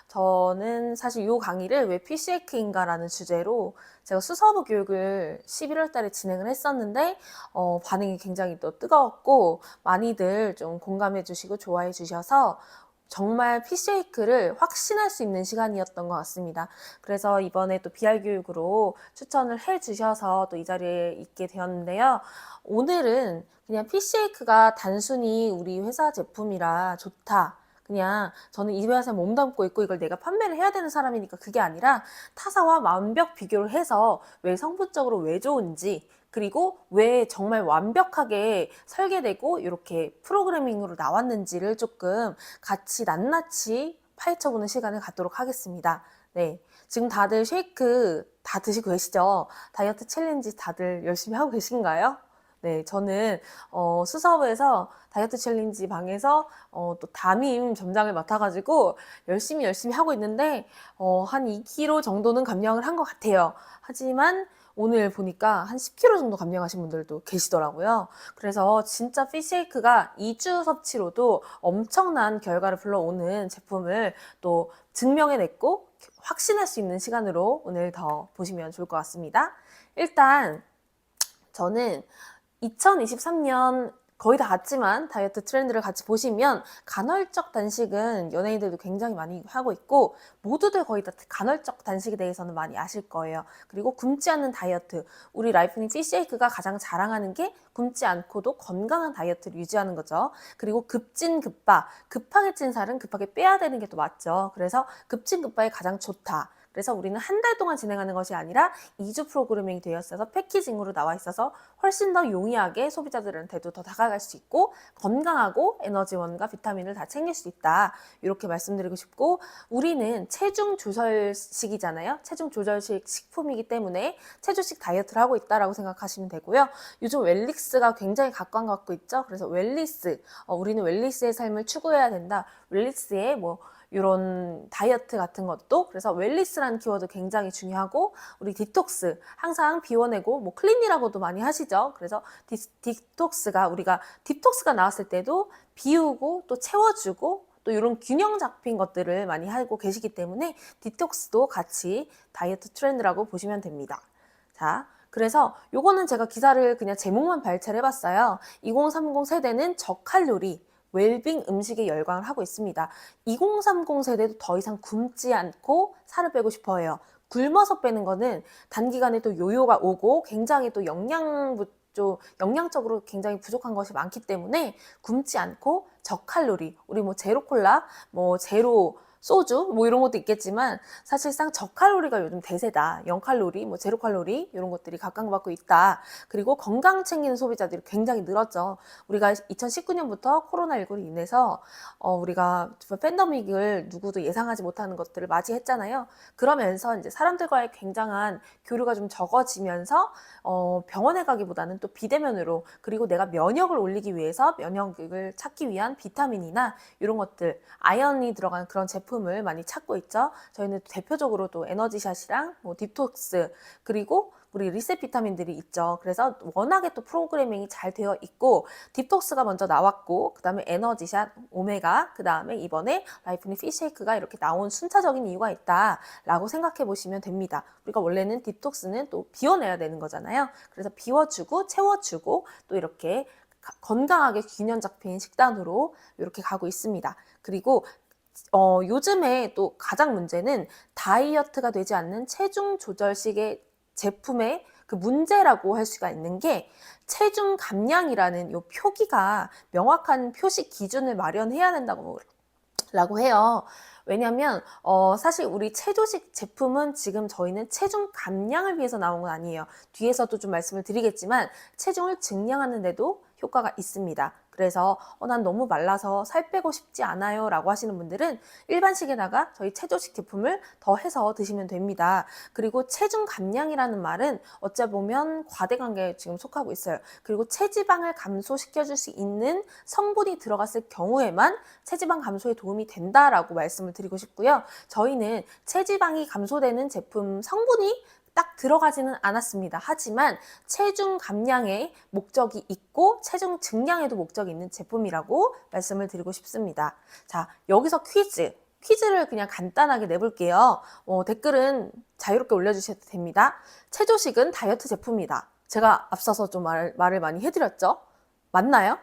저는 사실 이 강의를 왜 PC에이크인가라는 주제로 제가 수서부 교육을 11월 달에 진행을 했었는데 반응이 굉장히 또 뜨거웠고 많이들 좀 공감해 주시고 좋아해 주셔서 정말 PC에이크를 확신할 수 있는 시간이었던 것 같습니다. 그래서 이번에 또 BR 교육으로 추천을 해 주셔서 또 이 자리에 있게 되었는데요. 오늘은 그냥 PC에이크가 단순히 우리 회사 제품이라 좋다. 그냥 저는 이 회사에 몸담고 있고 이걸 내가 판매를 해야 되는 사람이니까 그게 아니라 타사와 완벽 비교를 해서 왜 성분적으로 왜 좋은지 그리고 왜 정말 완벽하게 설계되고 이렇게 프로그래밍으로 나왔는지를 조금 같이 낱낱이 파헤쳐보는 시간을 갖도록 하겠습니다. 네. 지금 다들 쉐이크 다 드시고 계시죠? 다이어트 챌린지 다들 열심히 하고 계신가요? 네, 저는 수서부에서 다이어트 챌린지 방에서 또 담임 점장을 맡아가지고 열심히 하고 있는데 한 2kg 정도는 감량을 한 것 같아요. 하지만 오늘 보니까 한 10kg 정도 감량하신 분들도 계시더라고요. 그래서 진짜 피쉐이크가 2주 섭취로도 엄청난 결과를 불러오는 제품을 또 증명해냈고 확신할 수 있는 시간으로 오늘 더 보시면 좋을 것 같습니다. 일단 저는 2023년 거의 다 갔지만 다이어트 트렌드를 같이 보시면 간헐적 단식은 연예인들도 굉장히 많이 하고 있고 모두들 거의 다 간헐적 단식에 대해서는 많이 아실 거예요. 그리고 굶지 않는 다이어트, 우리 라이프닝 피시에이크가 가장 자랑하는 게 굶지 않고도 건강한 다이어트를 유지하는 거죠. 그리고 급진급바, 급하게 찐 살은 급하게 빼야 되는 게 또 맞죠. 그래서 급진급바에 가장 좋다. 그래서 우리는 한 달 동안 진행하는 것이 아니라 2주 프로그래밍이 되어 있어서 패키징으로 나와 있어서 훨씬 더 용이하게 소비자들한테도 더 다가갈 수 있고 건강하고 에너지원과 비타민을 다 챙길 수 있다. 이렇게 말씀드리고 싶고 우리는 체중 조절식이잖아요. 체중 조절식 식품이기 때문에 체조식 다이어트를 하고 있다라고 생각하시면 되고요. 요즘 웰리스가 굉장히 각광받고 있죠. 그래서 웰리스, 우리는 웰리스의 삶을 추구해야 된다. 웰리스의 이런 다이어트 같은 것도 그래서 웰리스라는 키워드 굉장히 중요하고 우리 디톡스 항상 비워내고 클린이라고도 많이 하시죠. 그래서 디톡스가 우리가 디톡스가 나왔을 때도 비우고 또 채워주고 또 이런 균형 잡힌 것들을 많이 하고 계시기 때문에 디톡스도 같이 다이어트 트렌드라고 보시면 됩니다. 자, 그래서 요거는 제가 기사를 그냥 제목만 발췌를 해봤어요. 2030 세대는 저칼로리 웰빙 음식에 열광을 하고 있습니다. 2030 세대도 더 이상 굶지 않고 살을 빼고 싶어 해요. 굶어서 빼는 거는 단기간에 또 요요가 오고 굉장히 또 영양적으로 굉장히 부족한 것이 많기 때문에 굶지 않고 저칼로리, 우리 제로 콜라, 제로 소주 이런 것도 있겠지만 사실상 저칼로리가 요즘 대세다. 0칼로리, 제로 칼로리 이런 것들이 각광받고 있다. 그리고 건강 챙기는 소비자들이 굉장히 늘었죠. 우리가 2019년부터 코로나19로 인해서 우리가 팬데믹을 누구도 예상하지 못하는 것들을 맞이했잖아요. 그러면서 이제 사람들과의 굉장한 교류가 좀 적어지면서 병원에 가기보다는 또 비대면으로 그리고 내가 면역을 올리기 위해서 면역을 찾기 위한 비타민이나 이런 것들 아연이 들어간 그런 제품을 많이 찾고 있죠. 저희는 대표적으로 또 에너지샷이랑 디톡스 그리고 우리 리셋 비타민들이 있죠. 그래서 워낙에 또 프로그래밍이 잘 되어 있고 딥톡스가 먼저 나왔고 그 다음에 에너지샷, 오메가 그 다음에 이번에 라이프닝 피쉐이크가 이렇게 나온 순차적인 이유가 있다라고 생각해 보시면 됩니다. 우리가 원래는 딥톡스는 또 비워내야 되는 거잖아요. 그래서 비워주고 채워주고 또 이렇게 건강하게 균형 잡힌 식단으로 이렇게 가고 있습니다. 그리고 요즘에 또 가장 문제는 다이어트가 되지 않는 체중 조절식의 제품의 그 문제라고 할 수가 있는 게 체중 감량이라는 요 표기가 명확한 표시 기준을 마련해야 된다고 라고 해요. 왜냐면 사실 우리 체조식 제품은 지금 저희는 체중 감량을 위해서 나온 건 아니에요. 뒤에서도 좀 말씀을 드리겠지만 체중을 증량하는 데도 효과가 있습니다. 그래서 난 너무 말라서 살 빼고 싶지 않아요 라고 하시는 분들은 일반식에다가 저희 체조식 제품을 더해서 드시면 됩니다. 그리고 체중 감량이라는 말은 어찌보면 과대관계에 지금 속하고 있어요. 그리고 체지방을 감소시켜줄 수 있는 성분이 들어갔을 경우에만 체지방 감소에 도움이 된다라고 말씀을 드리고 싶고요. 저희는 체지방이 감소되는 제품 성분이 딱 들어가지는 않았습니다. 하지만 체중 감량에 목적이 있고 체중 증량에도 목적이 있는 제품이라고 말씀을 드리고 싶습니다. 자, 여기서 퀴즈. 퀴즈를 그냥 간단하게 내볼게요. 댓글은 자유롭게 올려주셔도 됩니다. 체조식은 다이어트 제품이다. 제가 앞서서 좀 말을 많이 해드렸죠? 맞나요?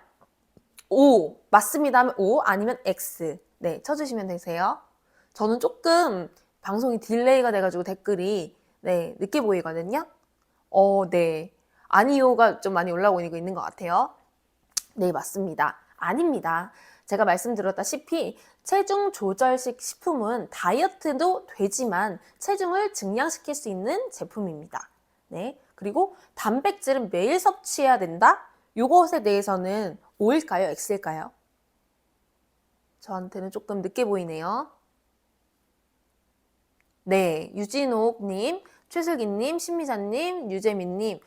O 맞습니다 하면 O 아니면 X 네 쳐주시면 되세요. 저는 조금 방송이 딜레이가 돼가지고 댓글이 네 늦게 보이거든요. 네 아니요가 좀 많이 올라오고 있는 것 같아요. 네 맞습니다. 아닙니다. 제가 말씀드렸다시피 체중 조절식 식품은 다이어트도 되지만 체중을 증량시킬 수 있는 제품입니다. 네 그리고 단백질은 매일 섭취해야 된다? 요것에 대해서는 O일까요? X일까요? 저한테는 조금 늦게 보이네요. 네, 유진옥님, 최슬기님, 신미자님, 유재민님,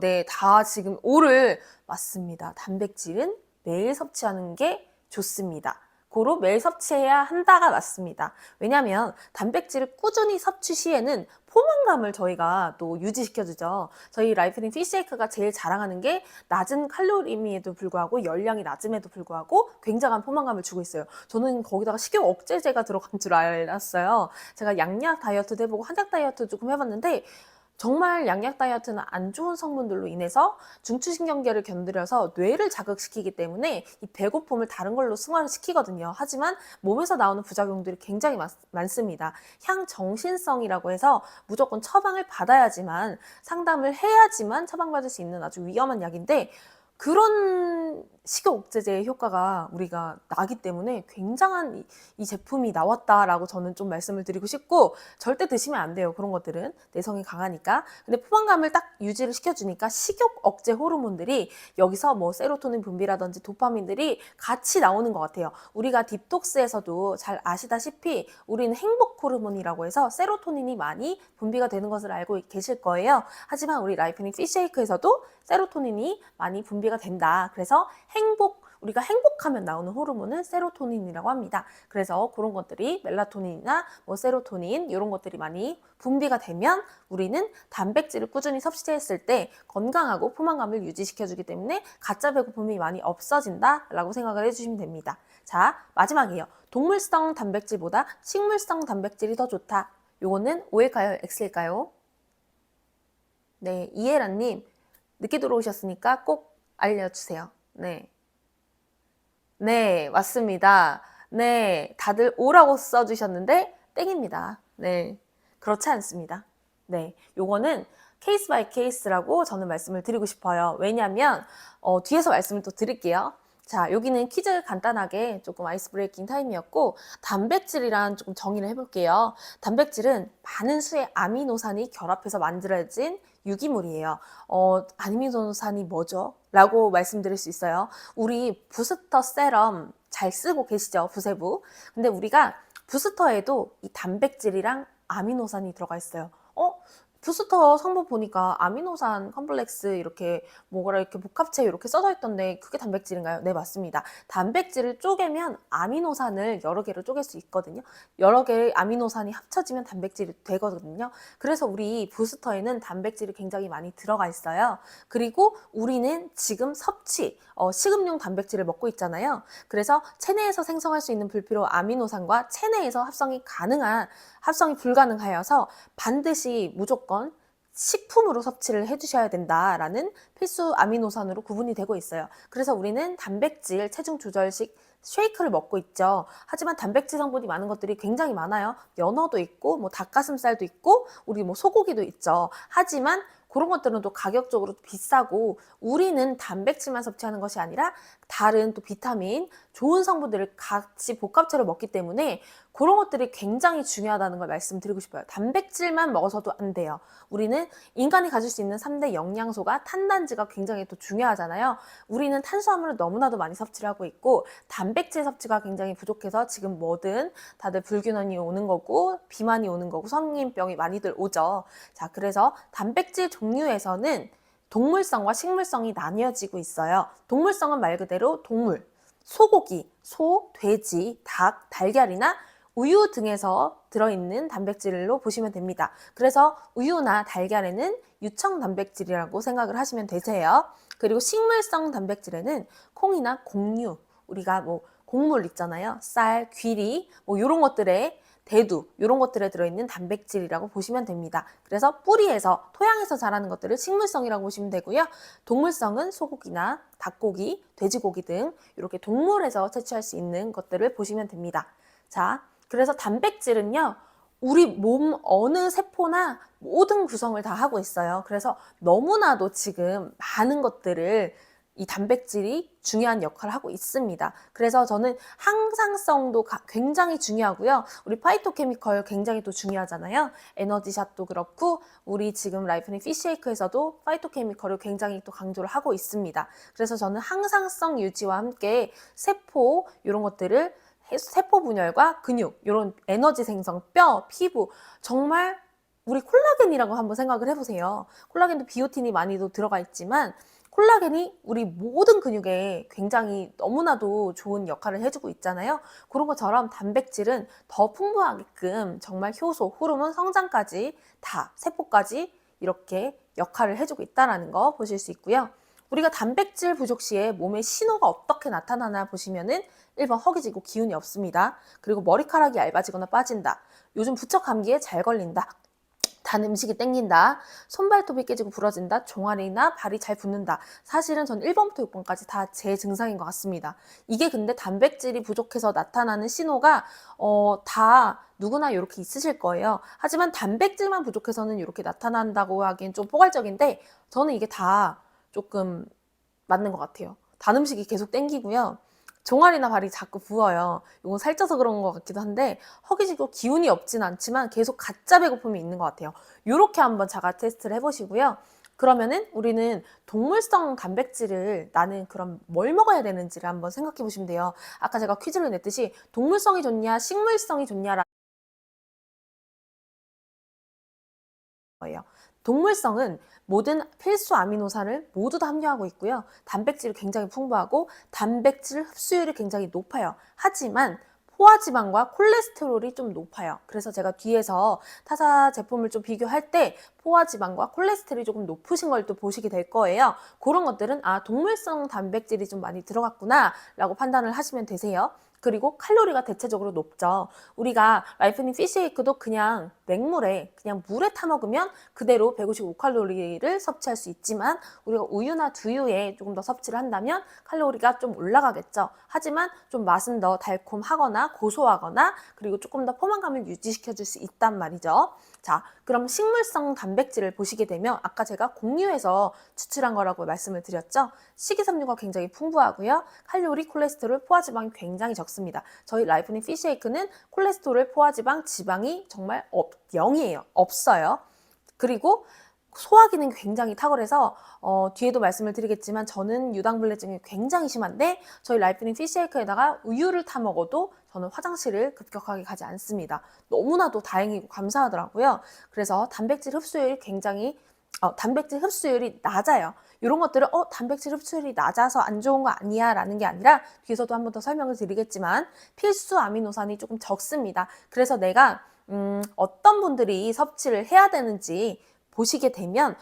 네, 다 지금 O를 맞습니다. 단백질은 매일 섭취하는 게 좋습니다. 고로 매일 섭취해야 한다가 맞습니다. 왜냐하면 단백질을 꾸준히 섭취 시에는 포만감을 저희가 또 유지시켜주죠. 저희 라이프닝 피시쉐이크가 제일 자랑하는 게 낮은 칼로리임에도 불구하고 열량이 낮음에도 불구하고 굉장한 포만감을 주고 있어요. 저는 거기다가 식욕 억제제가 들어간 줄 알았어요. 제가 양약 다이어트도 해보고 한약 다이어트 조금 해봤는데 정말 양약 다이어트는 안 좋은 성분들로 인해서 중추신경계를 견드려서 뇌를 자극시키기 때문에 이 배고픔을 다른 걸로 승화를 시키거든요. 하지만 몸에서 나오는 부작용들이 굉장히 많습니다. 향정신성이라고 해서 무조건 처방을 받아야지만 상담을 해야지만 처방받을 수 있는 아주 위험한 약인데 그런 식욕 억제제의 효과가 우리가 나기 때문에 굉장한 이 제품이 나왔다라고 저는 좀 말씀을 드리고 싶고 절대 드시면 안 돼요. 그런 것들은 내성이 강하니까. 근데 포만감을 딱 유지를 시켜주니까 식욕 억제 호르몬들이 여기서 뭐 세로토닌 분비라든지 도파민들이 같이 나오는 것 같아요. 우리가 딥톡스에서도 잘 아시다시피 우리는 행복 호르몬이라고 해서 세로토닌이 많이 분비가 되는 것을 알고 계실 거예요. 하지만 우리 라이프닝 피시쉐이크에서도 세로토닌이 많이 분비가 된다. 그래서 우리가 행복하면 나오는 호르몬은 세로토닌이라고 합니다. 그래서 그런 것들이 멜라토닌이나 뭐 세로토닌 이런 것들이 많이 분비가 되면 우리는 단백질을 꾸준히 섭취했을 때 건강하고 포만감을 유지시켜주기 때문에 가짜 배고픔이 많이 없어진다라고 생각을 해주시면 됩니다. 자, 마지막이에요. 동물성 단백질보다 식물성 단백질이 더 좋다. 요거는 O일까요? X일까요? 네, 이혜란님 늦게 들어오셨으니까 꼭 알려주세요. 네. 네, 맞습니다. 네, 다들 O라고 써주셨는데 땡입니다. 네, 그렇지 않습니다. 네, 요거는 케이스 바이 케이스라고 저는 말씀을 드리고 싶어요. 왜냐하면 뒤에서 말씀을 또 드릴게요. 자, 여기는 퀴즈 간단하게 조금 아이스 브레이킹 타임이었고 단백질이란 조금 정의를 해볼게요. 단백질은 많은 수의 아미노산이 결합해서 만들어진 유기물이에요. 아미노산이 뭐죠? 라고 말씀드릴 수 있어요. 우리 부스터 세럼 잘 쓰고 계시죠? 부세부. 근데 우리가 부스터에도 이 단백질이랑 아미노산이 들어가 있어요. 부스터 성분 보니까 아미노산 컴플렉스 이렇게 뭐라 이렇게 복합체 이렇게 써져 있던데 그게 단백질인가요? 네, 맞습니다. 단백질을 쪼개면 아미노산을 여러 개로 쪼갤 수 있거든요. 여러 개의 아미노산이 합쳐지면 단백질이 되거든요. 그래서 우리 부스터에는 단백질이 굉장히 많이 들어가 있어요. 그리고 우리는 지금 식음용 단백질을 먹고 있잖아요. 그래서 체내에서 생성할 수 있는 불필요 아미노산과 체내에서 합성이 불가능하여서 반드시 무조건 식품으로 섭취를 해주셔야 된다라는 필수 아미노산으로 구분이 되고 있어요. 그래서 우리는 단백질 체중 조절식 쉐이크를 먹고 있죠. 하지만 단백질 성분이 많은 것들이 굉장히 많아요. 연어도 있고 뭐 닭가슴살도 있고 우리 뭐 소고기도 있죠. 하지만 그런 것들은 또 가격적으로 비싸고 우리는 단백질만 섭취하는 것이 아니라 다른 또 비타민, 좋은 성분들을 같이 복합체로 먹기 때문에 그런 것들이 굉장히 중요하다는 걸 말씀드리고 싶어요. 단백질만 먹어서도 안 돼요. 우리는 인간이 가질 수 있는 3대 영양소가 탄단지가 굉장히 또 중요하잖아요. 우리는 탄수화물을 너무나도 많이 섭취를 하고 있고 단백질 섭취가 굉장히 부족해서 지금 뭐든 다들 불균형이 오는 거고 비만이 오는 거고 성인병이 많이들 오죠. 자, 그래서 단백질 종류에서는 동물성과 식물성이 나뉘어지고 있어요. 동물성은 말 그대로 동물, 소고기, 소, 돼지, 닭, 달걀이나 우유 등에서 들어있는 단백질로 보시면 됩니다. 그래서 우유나 달걀에는 유청 단백질이라고 생각을 하시면 되세요. 그리고 식물성 단백질에는 콩이나 곡류, 우리가 뭐 곡물 있잖아요. 쌀, 귀리, 뭐 이런 것들에 대두 이런 것들에 들어있는 단백질이라고 보시면 됩니다. 그래서 뿌리에서 토양에서 자라는 것들을 식물성이라고 보시면 되고요. 동물성은 소고기나 닭고기, 돼지고기 등 이렇게 동물에서 채취할 수 있는 것들을 보시면 됩니다. 자, 그래서 단백질은요. 우리 몸 어느 세포나 모든 구성을 다 하고 있어요. 그래서 너무나도 지금 많은 것들을 이 단백질이 중요한 역할을 하고 있습니다. 그래서 저는 항상성도 굉장히 중요하고요. 우리 파이토케미컬 굉장히 또 중요하잖아요. 에너지샷도 그렇고 우리 지금 라이프닝 피쉬쉐이크에서도 파이토케미컬을 굉장히 또 강조를 하고 있습니다. 그래서 저는 항상성 유지와 함께 세포 이런 것들을 세포 분열과 근육, 이런 에너지 생성, 뼈, 피부 정말 우리 콜라겐이라고 한번 생각을 해보세요. 콜라겐도 비오틴이 많이도 들어가 있지만 콜라겐이 우리 모든 근육에 굉장히 너무나도 좋은 역할을 해주고 있잖아요. 그런 것처럼 단백질은 더 풍부하게끔 정말 효소, 호르몬, 성장까지 다 세포까지 이렇게 역할을 해주고 있다는 거 보실 수 있고요. 우리가 단백질 부족 시에 몸의 신호가 어떻게 나타나나 보시면은 1번 허기지고 기운이 없습니다. 그리고 머리카락이 얇아지거나 빠진다. 요즘 부쩍 감기에 잘 걸린다. 단 음식이 땡긴다. 손발톱이 깨지고 부러진다. 종아리나 발이 잘 붓는다. 사실은 전 1번부터 6번까지 다 제 증상인 것 같습니다. 이게 근데 단백질이 부족해서 나타나는 신호가 다 누구나 이렇게 있으실 거예요. 하지만 단백질만 부족해서는 이렇게 나타난다고 하기엔 좀 포괄적인데 저는 이게 다 조금 맞는 것 같아요. 단 음식이 계속 땡기고요. 종아리나 발이 자꾸 부어요. 이건 살쪄서 그런 것 같기도 한데 허기지고 기운이 없진 않지만 계속 가짜 배고픔이 있는 것 같아요. 이렇게 한번 자가 테스트를 해보시고요. 그러면은 우리는 동물성 단백질을 나는 그럼 뭘 먹어야 되는지를 한번 생각해 보시면 돼요. 아까 제가 퀴즈를 냈듯이 동물성이 좋냐 식물성이 좋냐라는 거예요. 동물성은 모든 필수 아미노산을 모두 다 함유하고 있고요. 단백질이 굉장히 풍부하고 단백질 흡수율이 굉장히 높아요. 하지만 포화지방과 콜레스테롤이 좀 높아요. 그래서 제가 뒤에서 타사 제품을 좀 비교할 때 포화지방과 콜레스테롤이 조금 높으신 걸 또 보시게 될 거예요. 그런 것들은 동물성 단백질이 좀 많이 들어갔구나 라고 판단을 하시면 되세요. 그리고 칼로리가 대체적으로 높죠. 우리가 라이프닝 피쉬쉐이크도 그냥 맹물에 그냥 물에 타 먹으면 그대로 155칼로리를 섭취할 수 있지만 우리가 우유나 두유에 조금 더 섭취를 한다면 칼로리가 좀 올라가겠죠. 하지만 좀 맛은 더 달콤하거나 고소하거나 그리고 조금 더 포만감을 유지시켜 줄 수 있단 말이죠. 자, 그럼 식물성 단백질을 보시게 되면 아까 제가 곡류에서 추출한 거라고 말씀을 드렸죠. 식이섬유가 굉장히 풍부하고요. 칼로리, 콜레스테롤, 포화지방이 굉장히 적습니다. 저희 라이프닝 피쉬쉐이크는 콜레스테롤, 포화지방, 지방이 정말 0이에요. 없어요. 그리고 소화기는 굉장히 탁월해서 뒤에도 말씀을 드리겠지만 저는 유당불내증이 굉장히 심한데 저희 라이프닝 피쉬쉐이크에다가 우유를 타 먹어도 저는 화장실을 급격하게 가지 않습니다. 너무나도 다행이고 감사하더라고요. 그래서 단백질 흡수율이 굉장히 단백질 흡수율이 낮아요. 이런 것들을 단백질 흡수율이 낮아서 안 좋은 거 아니야 라는 게 아니라 뒤에서도 한 번 더 설명을 드리겠지만 필수 아미노산이 조금 적습니다. 그래서 내가 어떤 분들이 섭취를 해야 되는지 보시게 되면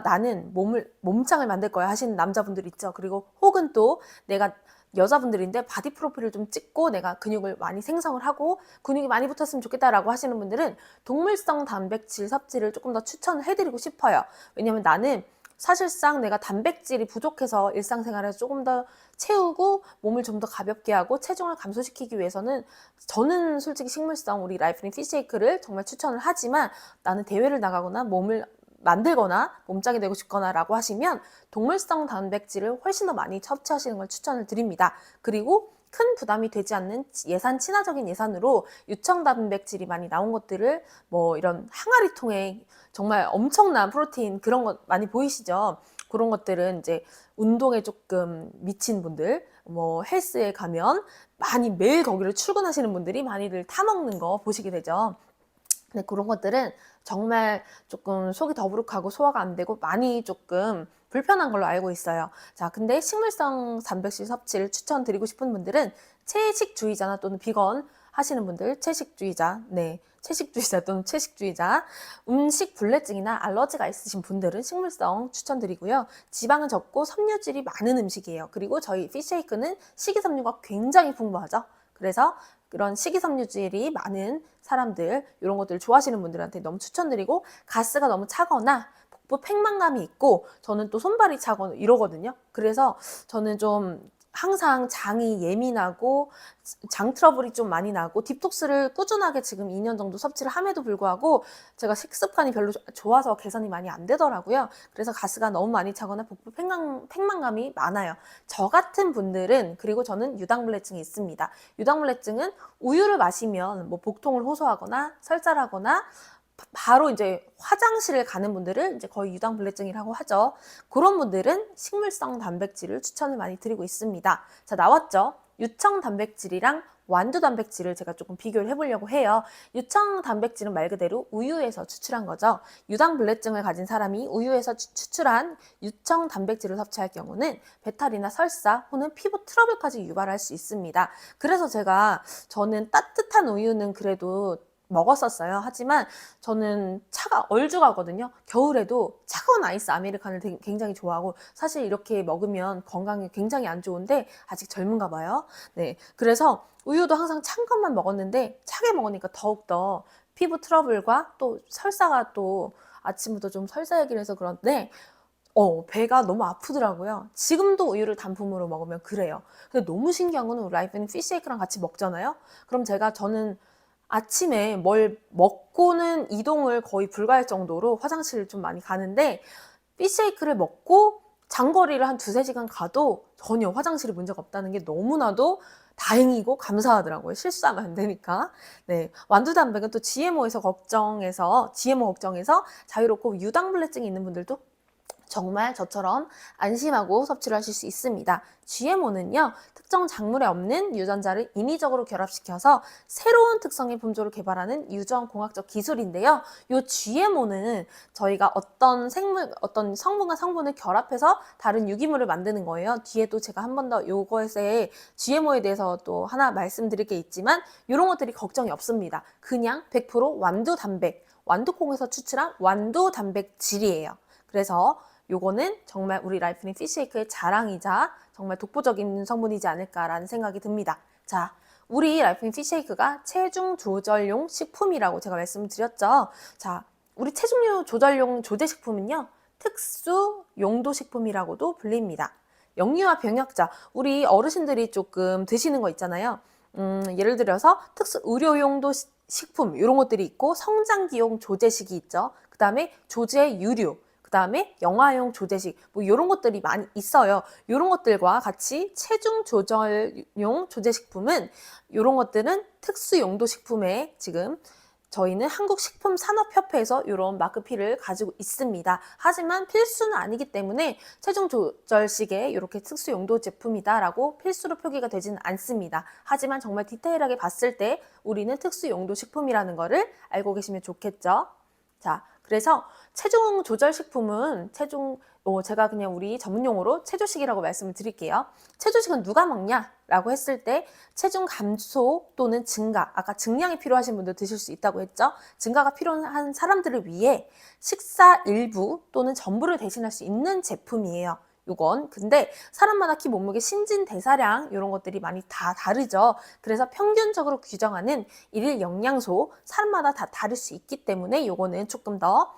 나는 몸창을 만들 거야 하시는 남자분들 있죠. 그리고 혹은 또 내가 여자분들인데 바디 프로필을 좀 찍고 내가 근육을 많이 생성을 하고 근육이 많이 붙었으면 좋겠다라고 하시는 분들은 동물성 단백질 섭취를 조금 더 추천을 해드리고 싶어요. 왜냐면 나는 사실상 내가 단백질이 부족해서 일상생활에서 조금 더 채우고 몸을 좀 더 가볍게 하고 체중을 감소시키기 위해서는 저는 솔직히 식물성 우리 라이프닝 피쉬쉐이크를 정말 추천을 하지만 나는 대회를 나가거나 몸을 만들거나 몸짱이 되고 싶거나 라고 하시면 동물성 단백질을 훨씬 더 많이 섭취하시는 걸 추천을 드립니다. 그리고 큰 부담이 되지 않는 친화적인 예산으로 유청 단백질이 많이 나온 것들을 이런 항아리통에 정말 엄청난 프로테인 그런 것 많이 보이시죠? 그런 것들은 이제 운동에 조금 미친 분들, 헬스에 가면 많이 매일 거기를 출근하시는 분들이 많이들 타먹는 거 보시게 되죠. 근데 그런 것들은 정말 조금 속이 더부룩하고 소화가 안 되고 많이 조금 불편한 걸로 알고 있어요. 자, 근데 식물성 단백질 섭취를 추천드리고 싶은 분들은 채식주의자나 또는 비건 하시는 분들, 채식주의자, 네, 채식주의자 또는 채식주의자, 음식 불내증이나 알러지가 있으신 분들은 식물성 추천드리고요. 지방은 적고 섬유질이 많은 음식이에요. 그리고 저희 피쉬쉐이크는 식이섬유가 굉장히 풍부하죠. 그래서 그런 식이섬유질이 많은 사람들, 이런 것들을 좋아하시는 분들한테 너무 추천드리고, 가스가 너무 차거나 복부 팽만감이 있고, 저는 또 손발이 차거나 이러거든요. 그래서 저는 좀 항상 장이 예민하고 장 트러블이 좀 많이 나고, 딥톡스를 꾸준하게 지금 2년 정도 섭취를 함에도 불구하고 제가 식습관이 별로 좋아서 개선이 많이 안 되더라고요. 그래서 가스가 너무 많이 차거나 복부 팽만감이 많아요. 저 같은 분들은, 그리고 저는 유당불내증이 있습니다. 유당불내증은 우유를 마시면 뭐 복통을 호소하거나 설사하거나 바로 이제 화장실을 가는 분들을 이제 거의 유당불내증이라고 하죠. 그런 분들은 식물성 단백질을 추천을 많이 드리고 있습니다. 자, 나왔죠? 유청 단백질이랑 완두 단백질을 제가 조금 비교를 해보려고 해요. 유청 단백질은 말 그대로 우유에서 추출한 거죠. 유당불내증을 가진 사람이 우유에서 추출한 유청 단백질을 섭취할 경우는 배탈이나 설사 혹은 피부 트러블까지 유발할 수 있습니다. 그래서 저는 따뜻한 우유는 그래도 먹었었어요. 하지만 저는 얼죽하거든요. 겨울에도 차가운 아이스 아메리카노를 굉장히 좋아하고, 사실 이렇게 먹으면 건강에 굉장히 안 좋은데 아직 젊은가 봐요. 네, 그래서 우유도 항상 찬 것만 먹었는데 차게 먹으니까 더욱더 피부 트러블과 또 설사가, 또 아침부터 좀 설사 얘기를 해서 그런데 배가 너무 아프더라고요. 지금도 우유를 단품으로 먹으면 그래요. 근데 너무 신기한 거는, 라이프는 피쉬쉐이크랑 같이 먹잖아요. 그럼 저는 아침에 뭘 먹고는 이동을 거의 불가할 정도로 화장실을 좀 많이 가는데, 피쉬쉐이크를 먹고 장거리를 한 2-3시간 가도 전혀 화장실에 문제가 없다는 게 너무나도 다행이고 감사하더라고요. 실수하면 안 되니까. 네, 완두단백은 또 GMO 걱정에서 자유롭고 유당불내증이 있는 분들도 정말 저처럼 안심하고 섭취를 하실 수 있습니다. GMO는요, 특정 작물에 없는 유전자를 인위적으로 결합시켜서 새로운 특성의 품종을 개발하는 유전공학적 기술인데요. 이 GMO는 저희가 어떤 성분과 성분을 결합해서 다른 유기물을 만드는 거예요. 뒤에도 제가 한 번 더 요것에 GMO에 대해서 또 하나 말씀드릴 게 있지만, 이런 것들이 걱정이 없습니다. 그냥 100% 완두콩에서 추출한 완두 단백질이에요. 그래서 요거는 정말 우리 라이프닝 피쉬쉐이크의 자랑이자 정말 독보적인 성분이지 않을까라는 생각이 듭니다. 자, 우리 라이프닝 피쉬쉐이크가 체중 조절용 식품이라고 제가 말씀드렸죠. 자, 우리 체중 조절용 조제식품은요, 특수 용도 식품이라고도 불립니다. 영유아 병역자, 우리 어르신들이 조금 드시는 거 있잖아요. 예를 들어서 특수 의료용도 식품, 이런 것들이 있고, 성장기용 조제식이 있죠. 그 다음에 조제 유류, 그 다음에 영아용 조제식, 뭐 이런 것들이 많이 있어요. 이런 것들과 같이 체중 조절용 조제식품은, 이런 것들은 특수 용도 식품에 지금 저희는 한국식품산업협회에서 이런 마크피를 가지고 있습니다. 하지만 필수는 아니기 때문에 체중 조절식의 이렇게 특수 용도 제품이다라고 필수로 표기가 되지는 않습니다. 하지만 정말 디테일하게 봤을 때 우리는 특수 용도 식품이라는 거를 알고 계시면 좋겠죠. 자, 그래서 체중 조절 식품은 제가 그냥 우리 전문용어로 체조식이라고 말씀을 드릴게요. 체조식은 누가 먹냐라고 했을 때, 체중 감소 또는 증가, 아까 증량이 필요하신 분들 드실 수 있다고 했죠. 증가가 필요한 사람들을 위해 식사 일부 또는 전부를 대신할 수 있는 제품이에요. 요건 근데 사람마다 키, 몸무게, 신진 대사량 이런 것들이 많이 다 다르죠. 그래서 평균적으로 규정하는 일일 영양소 사람마다 다 다를 수 있기 때문에 요거는 조금 더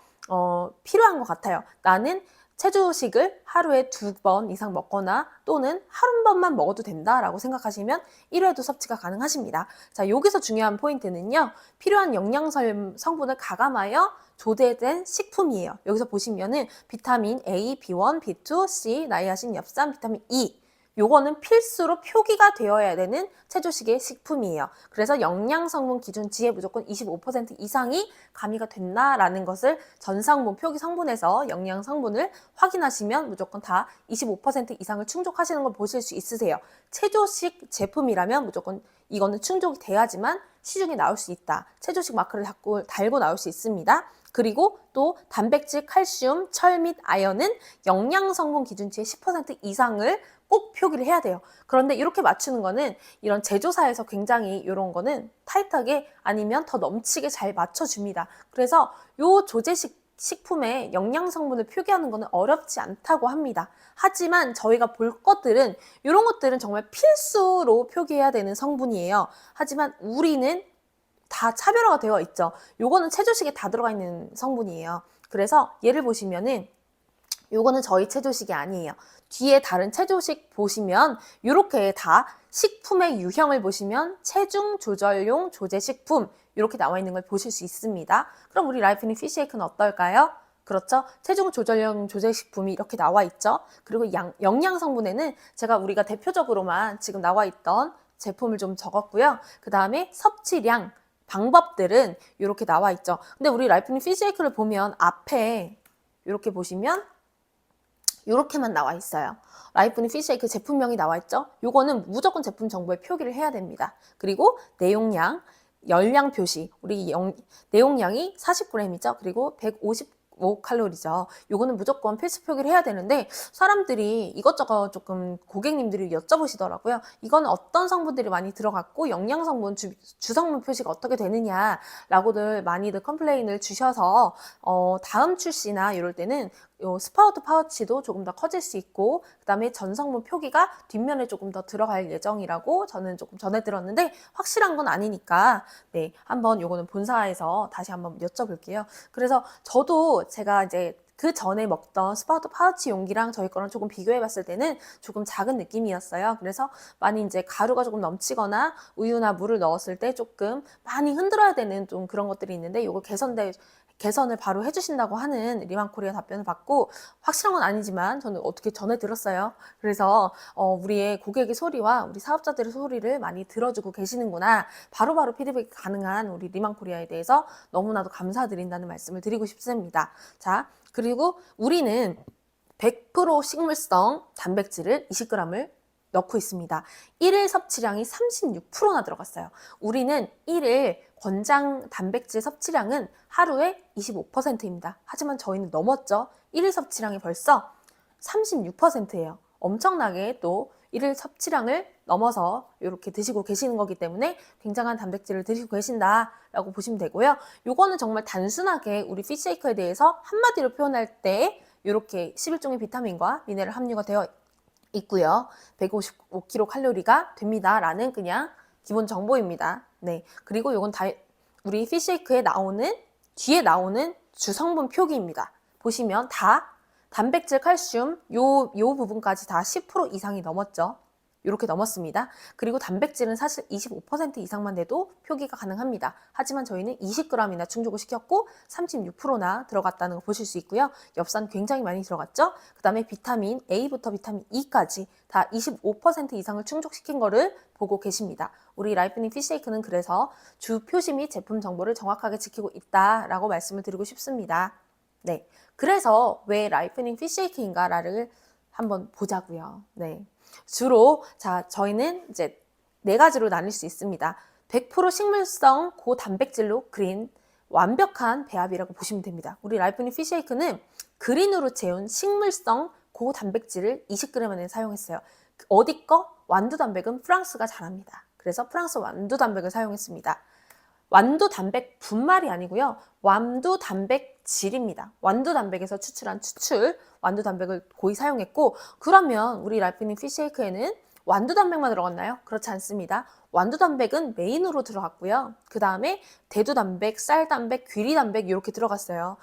필요한 것 같아요. 나는 체조식을 하루에 2번 이상 먹거나 또는 한 번만 먹어도 된다라고 생각하시면 1회도 섭취가 가능하십니다. 자, 여기서 중요한 포인트는요, 필요한 영양 성분을 가감하여 조제된 식품이에요. 여기서 보시면은 비타민 A, B1, B2, C, 나이아신, 엽산, 비타민 E, 요거는 필수로 표기가 되어야 되는 체조식의 식품이에요. 그래서 영양성분 기준치에 무조건 25% 이상이 가미가 됐나라는 것을 전성분 표기 성분에서 영양성분을 확인하시면 무조건 다 25% 이상을 충족하시는 걸 보실 수 있으세요. 체조식 제품이라면 무조건 이거는 충족이 돼야지만 시중에 나올 수 있다. 체조식 마크를 달고 나올 수 있습니다. 그리고 또 단백질, 칼슘, 철 및 아연은 영양성분 기준치의 10% 이상을 꼭 표기를 해야 돼요. 그런데 이렇게 맞추는 거는 이런 제조사에서 굉장히 이런 거는 타이트하게 아니면 더 넘치게 잘 맞춰줍니다. 그래서 요 식품의 영양 성분을 표기하는 거는 어렵지 않다고 합니다. 하지만 저희가 볼 것들은 이런 것들은 정말 필수로 표기해야 되는 성분이에요. 하지만 우리는 다 차별화가 되어 있죠. 요거는 체조식에 다 들어가 있는 성분이에요. 그래서 예를 보시면은 요거는 저희 체조식이 아니에요. 뒤에 다른 체조식 보시면 이렇게 다 식품의 유형을 보시면 체중 조절용 조제식품 이렇게 나와 있는 걸 보실 수 있습니다. 그럼 우리 라이프닝 피쉬쉐이크는 어떨까요? 그렇죠? 체중 조절용 조제식품이 이렇게 나와 있죠. 그리고 영양 성분에는 우리가 대표적으로만 지금 나와 있던 제품을 좀 적었고요. 그 다음에 섭취량, 방법들은 이렇게 나와 있죠. 근데 우리 라이프닝 피쉬쉐이크를 보면 앞에 이렇게 보시면 이렇게만 나와 있어요. 라이프닝 피쉬쉐이크 제품명이 나와 있죠. 요거는 무조건 제품 정보에 표기를 해야 됩니다. 그리고 내용량, 열량 표시, 우리 내용량이 40g이죠. 그리고 155칼로리죠. 요거는 무조건 필수 표기를 해야 되는데 사람들이 이것저것 조금 고객님들이 여쭤보시더라고요. 이거는 어떤 성분들이 많이 들어갔고 영양 성분, 주성분 표시가 어떻게 되느냐라고들 많이들 컴플레인을 주셔서 다음 출시나 이럴 때는 스파우트 파우치도 조금 더 커질 수 있고 그 다음에 전성분 표기가 뒷면에 조금 더 들어갈 예정이라고 저는 조금 전해 들었는데 확실한 건 아니니까 네, 한번 요거는 본사에서 다시 한번 여쭤볼게요. 그래서 저도 제가 이제 그 전에 먹던 스파우트 파우치 용기랑 저희 거랑 조금 비교해 봤을 때는 조금 작은 느낌이었어요. 그래서 많이 이제 가루가 조금 넘치거나 우유나 물을 넣었을 때 조금 많이 흔들어야 되는 좀 그런 것들이 있는데 요거 개선을 바로 해주신다고 하는 리만코리아 답변을 받고 확실한 건 아니지만 저는 어떻게 전해 들었어요. 그래서 우리의 고객의 소리와 우리 사업자들의 소리를 많이 들어주고 계시는구나. 바로바로 피드백이 가능한 우리 리만코리아에 대해서 너무나도 감사드린다는 말씀을 드리고 싶습니다. 자, 그리고 우리는 100% 식물성 단백질을 20g을 넣고 있습니다. 1일 섭취량이 36%나 들어갔어요. 우리는 1일 권장 단백질 섭취량은 하루에 25%입니다. 하지만 저희는 넘었죠. 1일 섭취량이 벌써 36%예요. 엄청나게 또 1일 섭취량을 넘어서 이렇게 드시고 계시는 거기 때문에 굉장한 단백질을 드시고 계신다라고 보시면 되고요. 요거는 정말 단순하게 우리 피쉬쉐이크에 대해서 한마디로 표현할 때 이렇게 11종의 비타민과 미네랄 함유가 되어 있고요. 155kcal 됩니다라는 그냥 기본 정보입니다. 네. 그리고 이건 다 우리 피쉬쉐이크에 나오는 뒤에 나오는 주성분 표기입니다. 보시면 다 단백질, 칼슘 요 부분까지 다 10% 이상이 넘었죠. 이렇게 넘었습니다. 그리고 단백질은 사실 25% 이상만 돼도 표기가 가능합니다. 하지만 저희는 20g이나 충족을 시켰고 36%나 들어갔다는 거 보실 수 있고요. 엽산 굉장히 많이 들어갔죠. 그 다음에 비타민 A부터 비타민 E까지 다 25% 이상을 충족시킨 거를 보고 계십니다. 우리 라이프닝 피쉬쉐이크는 그래서 주 표시 및 제품 정보를 정확하게 지키고 있다라고 말씀을 드리고 싶습니다. 네, 그래서 왜 라이프닝 피쉬쉐이크인가를 한번 보자고요. 네. 주로 저희는 이제 4가지로 나눌 수 있습니다. 100% 식물성 고단백질로 그린 완벽한 배합이라고 보시면 됩니다. 우리 라이프닝 피쉬쉐이크는 그린으로 채운 식물성 고단백질을 20g 안에 사용했어요. 어디 거? 완두 단백은 프랑스가 잘합니다. 그래서 프랑스 완두 단백을 사용했습니다. 완두 단백 분말이 아니고요. 완두 단백질입니다. 완두 단백에서 추출한 완두 단백을 고이 사용했고 그러면 우리 라이프닝 피쉬쉐이크에는 완두 단백만 들어갔나요? 그렇지 않습니다. 완두 단백은 메인으로 들어갔고요. 그 다음에 대두 단백, 쌀 단백, 귀리 단백 이렇게 들어갔어요.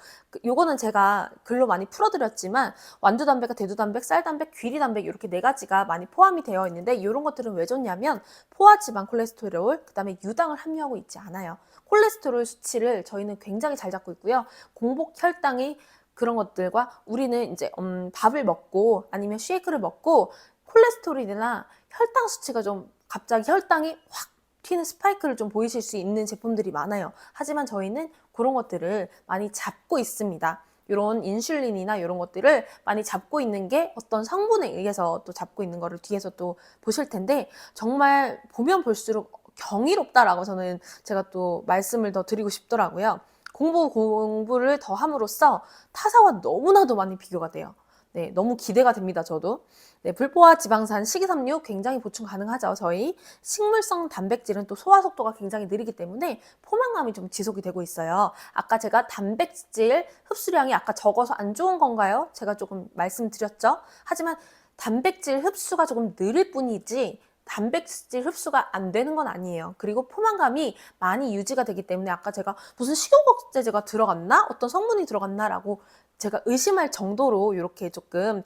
요거는 제가 글로 많이 풀어드렸지만 완두 단백과 대두 단백, 쌀 단백, 귀리 단백 이렇게 4가지가 많이 포함이 되어 있는데 이런 것들은 왜 좋냐면 포화지방 콜레스테롤, 그 다음에 유당을 함유하고 있지 않아요. 콜레스테롤 수치를 저희는 굉장히 잘 잡고 있고요. 공복 혈당이 그런 것들과 우리는 이제 밥을 먹고 아니면 쉐이크를 먹고 콜레스테롤이나 혈당 수치가 좀 갑자기 혈당이 확 튀는 스파이크를 좀 보이실 수 있는 제품들이 많아요. 하지만 저희는 그런 것들을 많이 잡고 있습니다. 이런 인슐린이나 이런 것들을 많이 잡고 있는 게 어떤 성분에 의해서 또 잡고 있는 거를 뒤에서 또 보실 텐데 정말 보면 볼수록 경이롭다라고 저는 제가 또 말씀을 더 드리고 싶더라고요. 공부를 더 함으로써 타사와 너무나도 많이 비교가 돼요. 네, 너무 기대가 됩니다, 저도. 네, 불포화 지방산, 식이섬유 굉장히 보충 가능하죠, 저희. 식물성 단백질은 또 소화 속도가 굉장히 느리기 때문에 포만감이 좀 지속이 되고 있어요. 아까 제가 단백질 흡수량이 아까 적어서 안 좋은 건가요? 제가 조금 말씀드렸죠. 하지만 단백질 흡수가 조금 느릴 뿐이지 단백질 흡수가 안 되는 건 아니에요. 그리고 포만감이 많이 유지가 되기 때문에 아까 제가 무슨 식용억제제가 들어갔나? 어떤 성분이 들어갔나? 라고 제가 의심할 정도로 이렇게 조금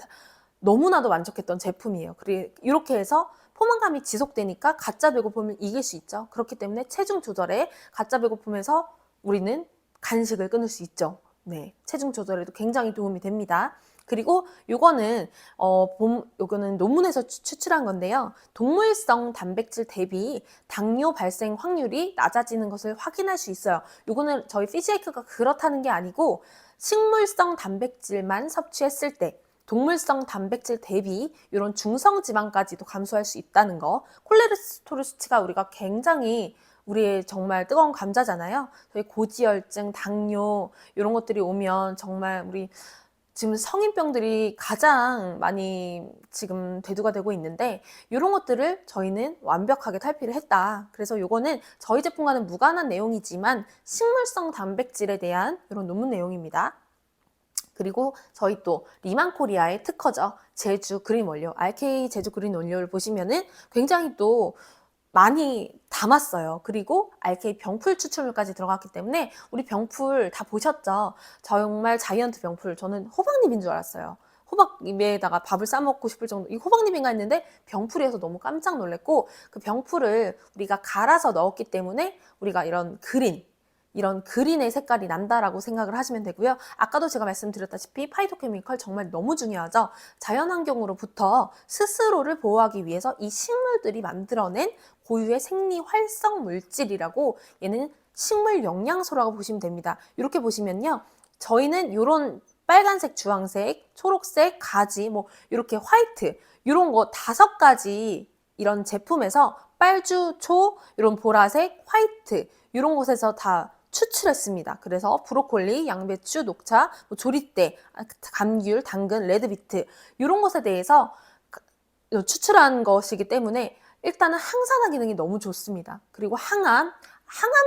너무나도 만족했던 제품이에요. 그리고 이렇게 해서 포만감이 지속되니까 가짜 배고픔을 이길 수 있죠. 그렇기 때문에 체중 조절에 가짜 배고픔에서 우리는 간식을 끊을 수 있죠. 네, 체중 조절에도 굉장히 도움이 됩니다. 그리고 요거는 요거는 논문에서 추출한 건데요. 동물성 단백질 대비 당뇨 발생 확률이 낮아지는 것을 확인할 수 있어요. 요거는 저희 피시에이크가 그렇다는 게 아니고 식물성 단백질만 섭취했을 때 동물성 단백질 대비 이런 중성 지방까지도 감소할 수 있다는 거. 콜레스테롤 수치가 우리가 굉장히 우리의 정말 뜨거운 감자잖아요. 저희 고지혈증, 당뇨 이런 것들이 오면 정말 우리 지금 성인병들이 가장 많이 지금 대두가 되고 있는데 이런 것들을 저희는 완벽하게 탈피를 했다. 그래서 이거는 저희 제품과는 무관한 내용이지만 식물성 단백질에 대한 이런 논문 내용입니다. 그리고 저희 또 리만코리아의 특허죠. 제주 그린 원료, RK 제주 그린 원료를 보시면은 굉장히 또 많이 담았어요. 그리고 RK 병풀 추출물까지 들어갔기 때문에 우리 병풀 다 보셨죠? 정말 자이언트 병풀. 저는 호박잎인 줄 알았어요. 호박잎에다가 밥을 싸먹고 싶을 정도, 이 호박잎인가 했는데 병풀이어서 너무 깜짝 놀랐고, 그 병풀을 우리가 갈아서 넣었기 때문에 우리가 이런 그린의 색깔이 난다라고 생각을 하시면 되고요. 아까도 제가 말씀드렸다시피 파이토케미컬 정말 너무 중요하죠. 자연환경으로부터 스스로를 보호하기 위해서 이 식물들이 만들어낸 고유의 생리 활성 물질이라고, 얘는 식물 영양소라고 보시면 됩니다. 이렇게 보시면요. 저희는 이런 빨간색, 주황색, 초록색, 가지, 뭐 이렇게 화이트 이런 거 5가지 이런 제품에서 빨주, 초, 이런 보라색, 화이트 이런 곳에서 다 추출했습니다. 그래서 브로콜리, 양배추, 녹차, 뭐 조리대, 감귤, 당근, 레드비트 이런 것에 대해서 추출한 것이기 때문에 일단은 항산화 기능이 너무 좋습니다. 그리고 항암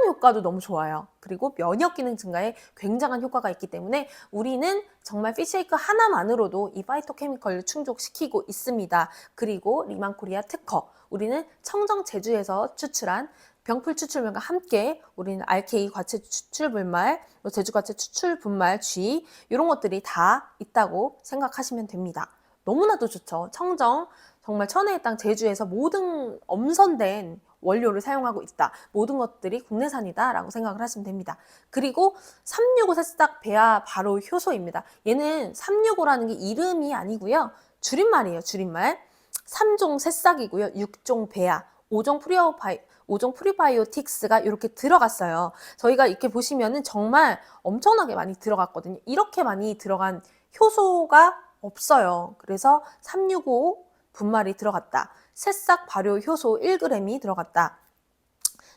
효과도 너무 좋아요. 그리고 면역 기능 증가에 굉장한 효과가 있기 때문에 우리는 정말 피시에이크 하나만으로도 이 파이토케미컬을 충족시키고 있습니다. 그리고 리만코리아 특허, 우리는 청정 제주에서 추출한 병풀 추출물과 함께 우리는 RK 과채 추출 분말, 제주 과채 추출 분말 G 이런 것들이 다 있다고 생각하시면 됩니다. 너무나도 좋죠. 청정, 정말 천혜의 땅 제주에서 모든 엄선된 원료를 사용하고 있다. 모든 것들이 국내산이다 라고 생각을 하시면 됩니다. 그리고 365 새싹 배아 바로 효소입니다. 얘는 365라는 게 이름이 아니고요. 줄임말이에요. 줄임말. 3종 새싹이고요. 6종 배아, 5종 프리바이오틱스가 이렇게 들어갔어요. 저희가 이렇게 보시면은 정말 엄청나게 많이 들어갔거든요. 이렇게 많이 들어간 효소가 없어요. 그래서 365 분말이 들어갔다. 새싹 발효 효소 1g이 들어갔다.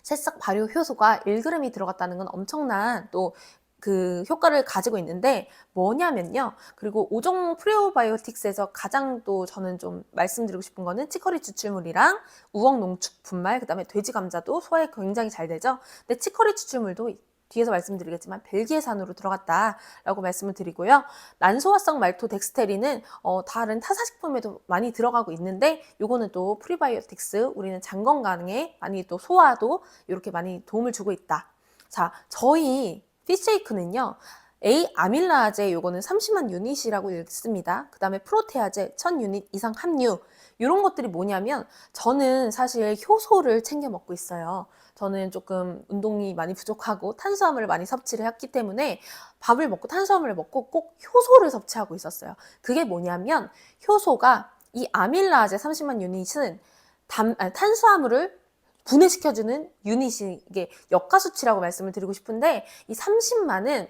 새싹 발효 효소가 1g이 들어갔다는 건 엄청난 또 그 효과를 가지고 있는데 뭐냐면요. 그리고 5종 프리오바이오틱스에서 가장 또 저는 좀 말씀드리고 싶은 거는 치커리 추출물이랑 우엉 농축 분말, 그 다음에 돼지 감자도 소화에 굉장히 잘 되죠. 근데 치커리 추출물도 뒤에서 말씀드리겠지만 벨기에산으로 들어갔다라고 말씀을 드리고요. 난소화성 말토덱스테린은 다른 타사식품에도 많이 들어가고 있는데 요거는 또 프리바이오틱스, 우리는 장 건강에 많이 또 소화도 이렇게 많이 도움을 주고 있다. 자, 저희 피시에이크는요. A 아밀라제 요거는 30만 유닛이라고 읽습니다. 그 다음에 프로테아제 1000유닛 이상 함유. 이런 것들이 뭐냐면 저는 사실 효소를 챙겨 먹고 있어요. 저는 조금 운동이 많이 부족하고 탄수화물을 많이 섭취를 했기 때문에 밥을 먹고 탄수화물을 먹고 꼭 효소를 섭취하고 있었어요. 그게 뭐냐면 효소가 이 아밀라제 30만 유닛은 탄수화물을 분해시켜주는 유닛이 이게 역가수치라고 말씀을 드리고 싶은데 이 30만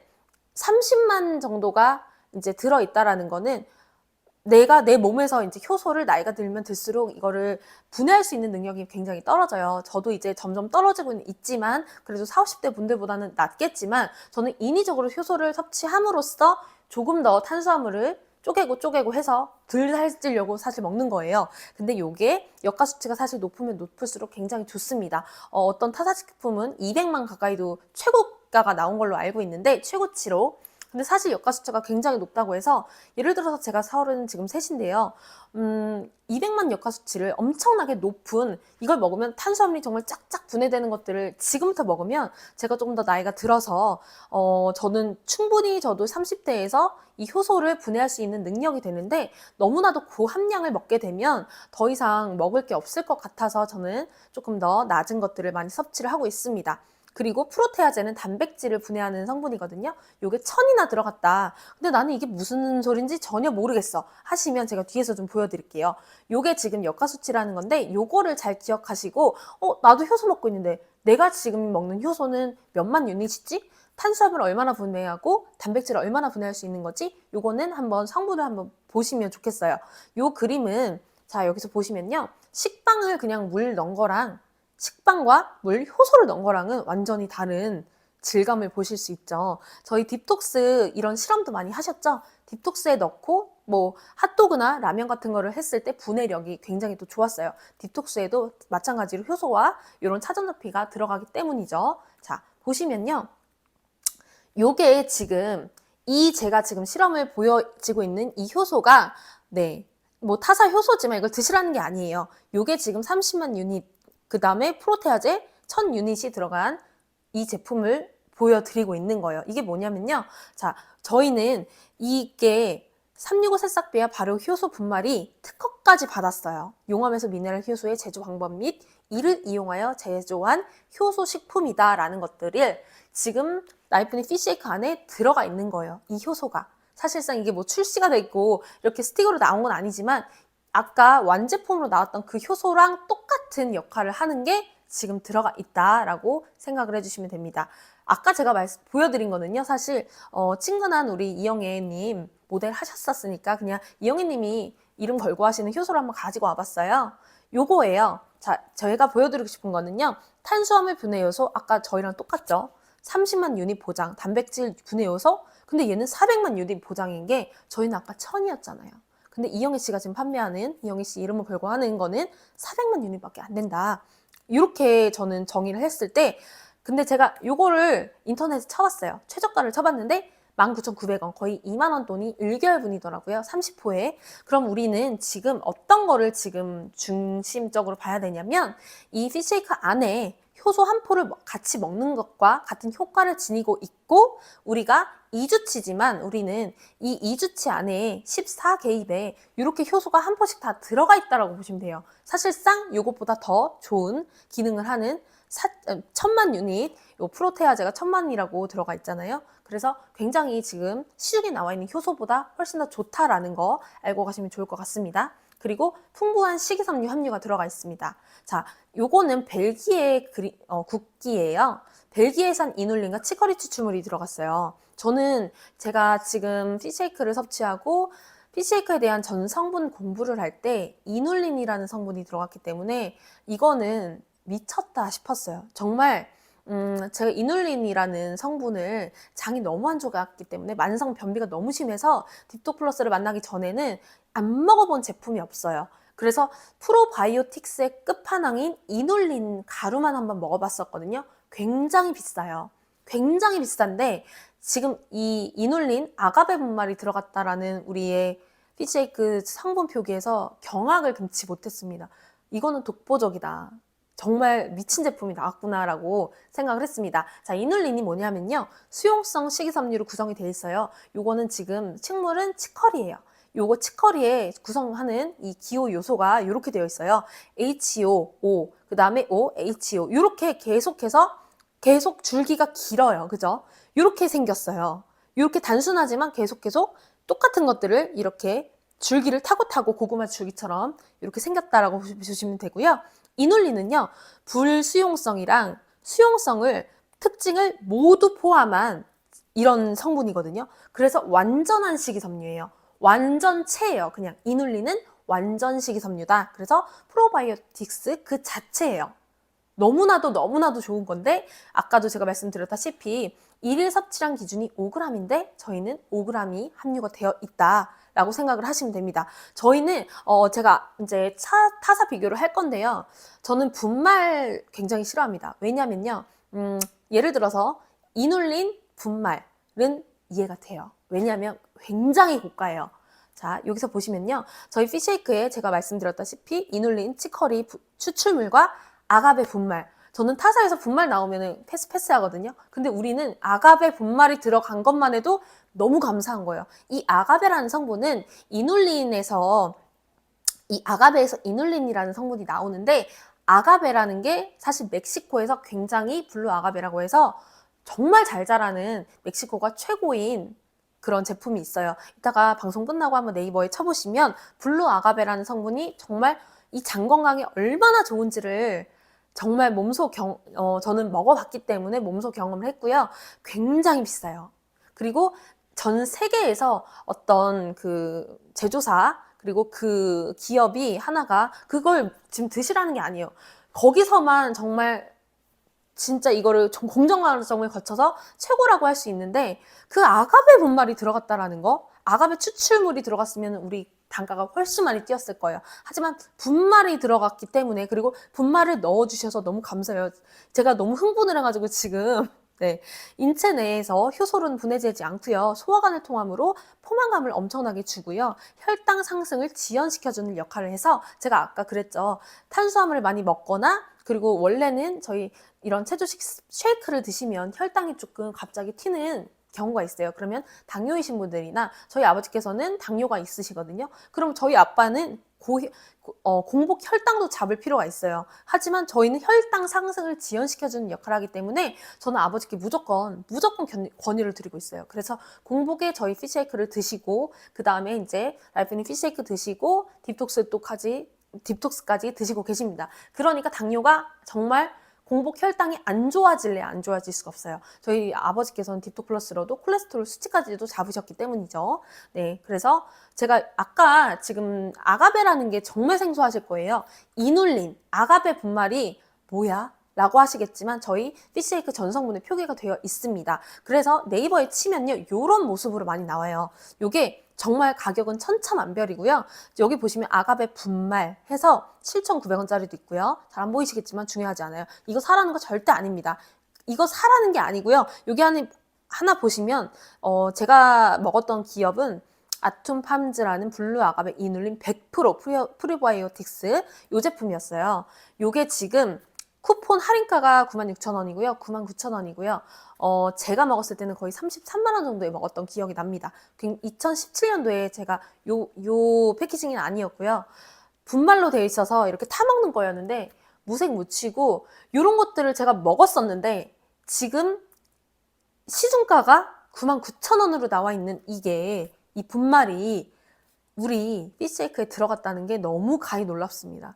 정도가 이제 들어있다라는 거는 내가 내 몸에서 이제 효소를 나이가 들면 들수록 이거를 분해할 수 있는 능력이 굉장히 떨어져요. 저도 이제 점점 떨어지고 있지만 그래도 40, 50대 분들보다는 낫겠지만 저는 인위적으로 효소를 섭취함으로써 조금 더 탄수화물을 쪼개고 해서 덜 살찌려고 사실 먹는 거예요. 근데 요게 역가 수치가 사실 높으면 높을수록 굉장히 좋습니다. 어떤 타사식품은 200만 가까이도 최고가가 나온 걸로 알고 있는데 최고치로. 근데 사실 역가 수치가 굉장히 높다고 해서 예를 들어서 제가 33인데요. 200만 역가 수치를 엄청나게 높은 이걸 먹으면 탄수화물이 정말 쫙쫙 분해되는 것들을 지금부터 먹으면 제가 조금 더 나이가 들어서 저는 충분히 저도 30대에서 이 효소를 분해할 수 있는 능력이 되는데 너무나도 고함량을 먹게 되면 더 이상 먹을 게 없을 것 같아서 저는 조금 더 낮은 것들을 많이 섭취를 하고 있습니다. 그리고 프로테아제는 단백질을 분해하는 성분이거든요. 요게 1000이나 들어갔다. 근데 나는 이게 무슨 소린지 전혀 모르겠어 하시면 제가 뒤에서 좀 보여드릴게요. 요게 지금 역가수치라는 건데 요거를 잘 기억하시고 나도 효소 먹고 있는데 내가 지금 먹는 효소는 몇만 유닛이지? 탄수화물을 얼마나 분해하고 단백질을 얼마나 분해할 수 있는 거지? 요거는 한번 성분을 한번 보시면 좋겠어요. 요 그림은 자 여기서 보시면요. 식빵을 그냥 물 넣은 거랑 식빵과 물, 효소를 넣은 거랑은 완전히 다른 질감을 보실 수 있죠. 저희 딥톡스 이런 실험도 많이 하셨죠? 딥톡스에 넣고 뭐 핫도그나 라면 같은 거를 했을 때 분해력이 굉장히 또 좋았어요. 딥톡스에도 마찬가지로 효소와 이런 차전자피가 들어가기 때문이죠. 자, 보시면요. 요게 지금 제가 지금 실험을 보여지고 있는 이 효소가 뭐 타사 효소지만 이걸 드시라는 게 아니에요. 요게 지금 30만 유닛 그 다음에 프로테아제 1000 유닛이 들어간 이 제품을 보여드리고 있는 거예요. 이게 뭐냐면요. 자, 저희는 이게 365 새싹비와 발효 효소 분말이 특허까지 받았어요. 용암에서 미네랄 효소의 제조 방법 및 이를 이용하여 제조한 효소 식품이다라는 것들을 지금 라이프니 피쉬쉐이크 안에 들어가 있는 거예요. 이 효소가. 사실상 이게 뭐 출시가 돼 있고 이렇게 스틱으로 나온 건 아니지만 아까 완제품으로 나왔던 그 효소랑 똑같은 역할을 하는 게 지금 들어가 있다라고 생각을 해주시면 됩니다. 아까 제가 보여드린 거는요. 사실 친근한 우리 이영애님 모델 하셨었으니까 그냥 이영애님이 이름 걸고 하시는 효소를 한번 가지고 와봤어요. 요거예요. 자, 저희가 보여드리고 싶은 거는요. 탄수화물 분해 요소 아까 저희랑 똑같죠. 30만 유닛 보장, 단백질 분해 요소. 근데 얘는 400만 유닛 보장인 게 저희는 아까 1000이었잖아요. 근데 이영애 씨가 지금 판매하는 이영애 씨 이름을 걸고 하는 거는 400만 유닛밖에 안 된다. 이렇게 저는 정의를 했을 때 근데 제가 요거를 인터넷에 쳐봤어요. 최저가를 쳐봤는데 19,900원 거의 2만 원 돈이 1개월분이더라고요. 30호에. 그럼 우리는 지금 어떤 거를 지금 중심적으로 봐야 되냐면 이 피쉬쉐이크 안에 효소 한 포를 같이 먹는 것과 같은 효과를 지니고 있고 우리가 2주치지만 우리는 이 2주치 안에 14개입에 이렇게 효소가 한 포씩 다 들어가 있다고 보시면 돼요. 사실상 이것보다 더 좋은 기능을 하는 1000만 유닛, 요 프로테아제가 1000만이라고 들어가 있잖아요. 그래서 굉장히 지금 시중에 나와 있는 효소보다 훨씬 더 좋다라는 거 알고 가시면 좋을 것 같습니다. 그리고 풍부한 식이섬유 함유가 들어가 있습니다. 자, 요거는 벨기에 국기예요. 벨기에산 이눌린과 치커리 추출물이 들어갔어요. 저는 제가 지금 피쉬쉐이크를 섭취하고 피쉬쉐이크에 대한 전 성분 공부를 할 때 이눌린이라는 성분이 들어갔기 때문에 이거는 미쳤다 싶었어요. 정말 제가 이눌린이라는 성분을 장이 너무 안 좋았기 때문에 만성 변비가 너무 심해서 딥톡플러스를 만나기 전에는 안 먹어본 제품이 없어요. 그래서 프로바이오틱스의 끝판왕인 이눌린 가루만 한번 먹어봤었거든요. 굉장히 비싸요. 굉장히 비싼데 지금 이 이눌린 아가베 분말이 들어갔다라는 우리의 피쉬쉐이크 성분 표기에서 경악을 금치 못했습니다. 이거는 독보적이다. 정말 미친 제품이 나왔구나라고 생각을 했습니다. 자, 이눌린이 뭐냐면요. 수용성 식이섬유로 구성이 되어 있어요. 요거는 지금 식물은 치커리예요. 요거 치커리에 구성하는 이 기호 요소가 이렇게 되어 있어요. HO, O, 그 다음에 O, HO 이렇게 계속해서 계속 줄기가 길어요. 그죠? 이렇게 생겼어요. 이렇게 단순하지만 계속 똑같은 것들을 이렇게 줄기를 타고 고구마 줄기처럼 이렇게 생겼다라고 보시면 되고요. 이눌린은요, 불수용성이랑 수용성을 특징을 모두 포함한 이런 성분이거든요. 그래서 완전한 식이섬유예요. 완전체예요. 그냥 이눌린은 완전 식이섬유다. 그래서 프로바이오틱스 그 자체예요. 너무나도 좋은 건데 아까도 제가 말씀드렸다시피 일일 섭취량 기준이 5g인데 저희는 5g이 함유가 되어 있다 라고 생각을 하시면 됩니다. 저희는 제가 이제 타사 비교를 할 건데요. 저는 분말 굉장히 싫어합니다. 왜냐면요. 예를 들어서 이눌린 분말은 이해가 돼요. 왜냐하면 굉장히 고가예요. 자, 여기서 보시면요. 저희 피쉐이크에 제가 말씀드렸다시피 이눌린, 치커리 추출물과 아가베 분말. 저는 타사에서 분말 나오면 패스 하거든요. 근데 우리는 아가베 분말이 들어간 것만 해도 너무 감사한 거예요. 이 아가베라는 성분은 이눌린에서 이 아가베에서 이눌린이라는 성분이 나오는데 아가베라는 게 사실 멕시코에서 굉장히 블루 아가베라고 해서 정말 잘 자라는 멕시코가 최고인 그런 제품이 있어요. 이따가 방송 끝나고 한번 네이버에 쳐보시면 블루 아가베라는 성분이 정말 이 장 건강에 얼마나 좋은지를 정말 저는 먹어봤기 때문에 몸소 경험을 했고요. 굉장히 비싸요. 그리고 전 세계에서 어떤 그 제조사 그리고 그 기업이 하나가 그걸 지금 드시라는 게 아니에요. 거기서만 정말 진짜 이거를 공정 과정을 거쳐서 최고라고 할 수 있는데 그 아가베 분말이 들어갔다라는 거, 아가베 추출물이 들어갔으면 우리 단가가 훨씬 많이 뛰었을 거예요. 하지만 분말이 들어갔기 때문에, 그리고 분말을 넣어주셔서 너무 감사해요. 제가 너무 흥분을 해가지고 지금 네, 인체 내에서 효소는 분해되지 않고요. 소화관을 통함으로 포만감을 엄청나게 주고요. 혈당 상승을 지연시켜주는 역할을 해서 제가 아까 그랬죠. 탄수화물을 많이 먹거나 그리고 원래는 저희 이런 체조식 쉐이크를 드시면 혈당이 조금 갑자기 튀는 경우가 있어요. 그러면 당뇨이신 분들이나 저희 아버지께서는 당뇨가 있으시거든요. 그럼 저희 아빠는 공복 혈당도 잡을 필요가 있어요. 하지만 저희는 혈당 상승을 지연시켜주는 역할을 하기 때문에 저는 아버지께 무조건 권유를 드리고 있어요. 그래서 공복에 저희 피쉐이크를 드시고 그 다음에 이제 라이프니 피쉐이크 드시고 딥톡스까지 드시고 계십니다. 그러니까 당뇨가 정말 공복 혈당이 안 좋아질래 안 좋아질 수가 없어요. 저희 아버지께서는 딥톡플러스로도 콜레스테롤 수치까지도 잡으셨기 때문이죠. 네, 그래서 제가 아까 지금 아가베라는 게 정말 생소하실 거예요. 이눌린, 아가베 분말이 뭐야? 라고 하시겠지만 저희 피쉐이크 전성분에 표기가 되어 있습니다. 그래서 네이버에 치면요, 이런 모습으로 많이 나와요. 요게 정말 가격은 천차만별이고요. 여기 보시면 아가베 분말 해서 7,900원짜리도 있고요. 잘 안 보이시겠지만 중요하지 않아요. 이거 사라는 거 절대 아닙니다. 이거 사라는 게 아니고요. 여기 안에 하나 보시면 제가 먹었던 기업은 아툼팜즈라는 블루 아가베 이눌린 100% 프리바이오틱스 요 제품이었어요. 요게 지금 쿠폰 할인가가 96,000원이고요. 99,000원이고요. 제가 먹었을 때는 거의 33만 원 정도에 먹었던 기억이 납니다. 2017년도에 제가 요 패키징은 아니었고요. 분말로 되어 있어서 이렇게 타먹는 거였는데 무색 무취고 이런 것들을 제가 먹었었는데 지금 시중가가 99,000원으로 나와 있는 이 분말이 우리 피쉐이크에 들어갔다는 게 너무 가히 놀랍습니다.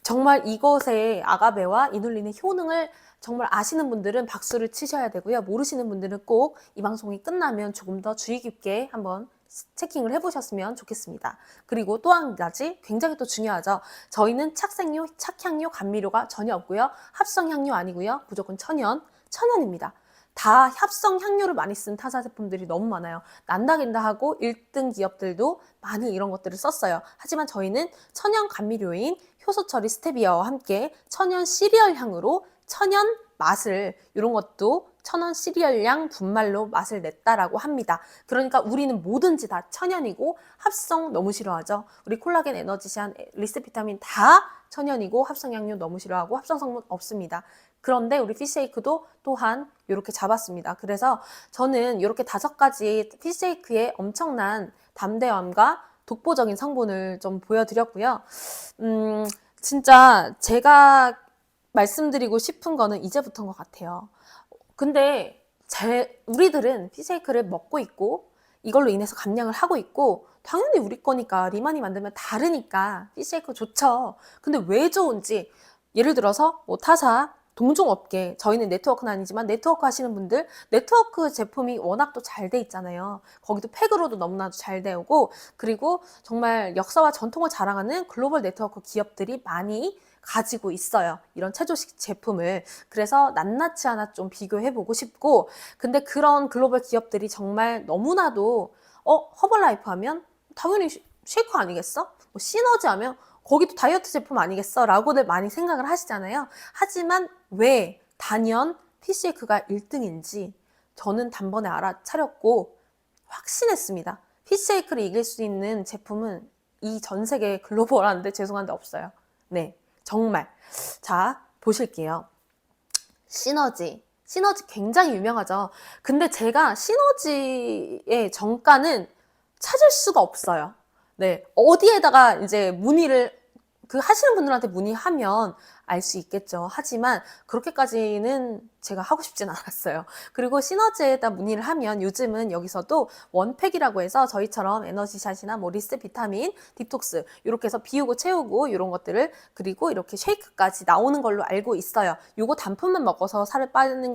정말 이것의 아가베와 이눌린의 효능을 정말 아시는 분들은 박수를 치셔야 되고요. 모르시는 분들은 꼭 이 방송이 끝나면 조금 더 주의 깊게 한번 체킹을 해보셨으면 좋겠습니다. 그리고 또 한 가지 굉장히 또 중요하죠. 저희는 착색료, 착향료, 감미료가 전혀 없고요. 합성 향료 아니고요. 무조건 천연입니다. 다 합성 향료를 많이 쓴 타사 제품들이 너무 많아요. 난다긴다 하고 1등 기업들도 많이 이런 것들을 썼어요. 하지만 저희는 천연 감미료인 효소 처리 스테비아와 함께 천연 시리얼 향으로 천연 맛을, 이런 것도 천연 시리얼향 분말로 맛을 냈다라고 합니다. 그러니까 우리는 뭐든지 다 천연이고 합성 너무 싫어하죠. 우리 콜라겐, 에너지샷, 리스비타민 다 천연이고 합성향료 너무 싫어하고 합성 성분 없습니다. 그런데 우리 피쉐이크도 또한 이렇게 잡았습니다. 그래서 저는 이렇게 5가지 피쉐이크의 엄청난 담대함과 독보적인 성분을 좀 보여드렸고요. 진짜 제가 말씀드리고 싶은 거는 이제부터인 것 같아요. 근데 우리들은 피쉐이크를 먹고 있고 이걸로 인해서 감량을 하고 있고 당연히 우리 거니까 리만이 만들면 다르니까 피쉐이크 좋죠. 근데 왜 좋은지, 예를 들어서 뭐 타사, 동종업계, 저희는 네트워크는 아니지만 네트워크 하시는 분들, 네트워크 제품이 워낙 또 잘 돼 있잖아요. 거기도 팩으로도 너무나도 잘 되고, 그리고 정말 역사와 전통을 자랑하는 글로벌 네트워크 기업들이 많이 가지고 있어요. 이런 체조식 제품을. 그래서 낱낱이 하나 좀 비교해보고 싶고, 근데 그런 글로벌 기업들이 정말 너무나도 허벌라이프 하면 당연히 쉐이크 아니겠어? 뭐 시너지 하면 거기도 다이어트 제품 아니겠어? 라고들 많이 생각을 하시잖아요. 하지만 왜 단연 피쉬쉐이크가 1등인지 저는 단번에 알아차렸고 확신했습니다. 피쉬쉐이크를 이길 수 있는 제품은 이 전 세계 글로벌한데 죄송한데 없어요. 네, 정말. 자, 보실게요. 시너지. 시너지 굉장히 유명하죠. 근데 제가 시너지의 정가는 찾을 수가 없어요. 네, 어디에다가 이제 문의를 하시는 분들한테 문의하면 알 수 있겠죠. 하지만 그렇게까지는 제가 하고 싶진 않았어요. 그리고 시너지에다 문의를 하면 요즘은 여기서도 원팩이라고 해서 저희처럼 에너지샷이나 뭐 리스 비타민, 딥톡스 이렇게 해서 비우고 채우고 이런 것들을 그리고 이렇게 쉐이크까지 나오는 걸로 알고 있어요. 요거 단품만 먹어서 살을 빼는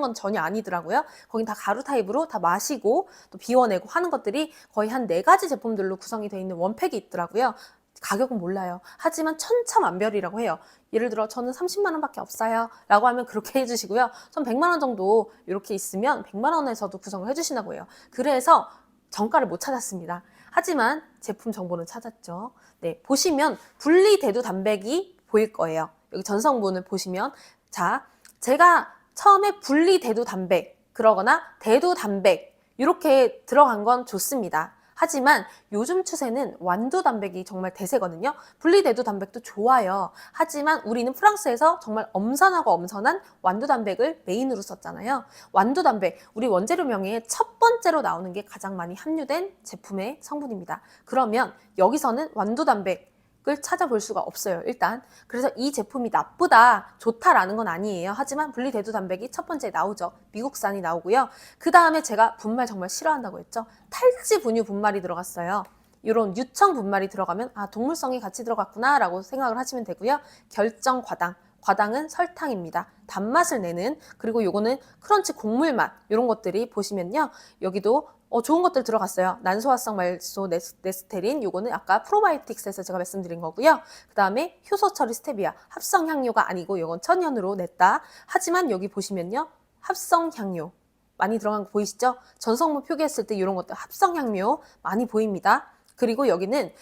건 전혀 아니더라고요. 거긴 다 가루 타입으로 다 마시고 또 비워내고 하는 것들이 거의 한 4가지 제품들로 구성이 되어 있는 원팩이 있더라고요. 가격은 몰라요. 하지만 천차만별이라고 해요. 예를 들어 저는 30만 원밖에 없어요 라고 하면 그렇게 해주시고요. 전 100만 원 정도 이렇게 있으면 100만 원에서도 구성을 해주신다고 해요. 그래서 정가를 못 찾았습니다. 하지만 제품 정보는 찾았죠. 네, 보시면 분리대두 단백이 보일 거예요. 여기 전성분을 보시면 자, 제가 처음에 분리대두 단백 그러거나 대두 단백 이렇게 들어간 건 좋습니다. 하지만 요즘 추세는 완두 단백이 정말 대세거든요. 분리대두 단백도 좋아요. 하지만 우리는 프랑스에서 정말 엄선하고 엄선한 완두 단백을 메인으로 썼잖아요. 완두 단백, 우리 원재료명에 첫 번째로 나오는 게 가장 많이 함유된 제품의 성분입니다. 그러면 여기서는 완두 단백 을 찾아볼 수가 없어요. 일단 그래서 이 제품이 나쁘다 좋다라는 건 아니에요. 하지만 분리대두 단백이 첫 번째 나오죠. 미국산이 나오고요. 그 다음에 제가 분말 정말 싫어한다고 했죠. 탈지 분유 분말이 들어갔어요. 이런 유청 분말이 들어가면 아 동물성이 같이 들어갔구나 라고 생각을 하시면 되고요. 결정 과당, 과당은 설탕입니다. 단맛을 내는 그리고 요거는 크런치 곡물 맛 이런 것들이 보시면요. 여기도 좋은 것들 들어갔어요. 난소화성 말소 네스테린 요거는 아까 프로바이오틱스에서 제가 말씀드린 거고요. 그 다음에 효소 처리 스테비아 합성 향료가 아니고 요건 천연으로 냈다. 하지만 여기 보시면요. 합성 향료 많이 들어간 거 보이시죠? 전성분 표기했을 때 이런 것들 합성 향료 많이 보입니다. 그리고 여기는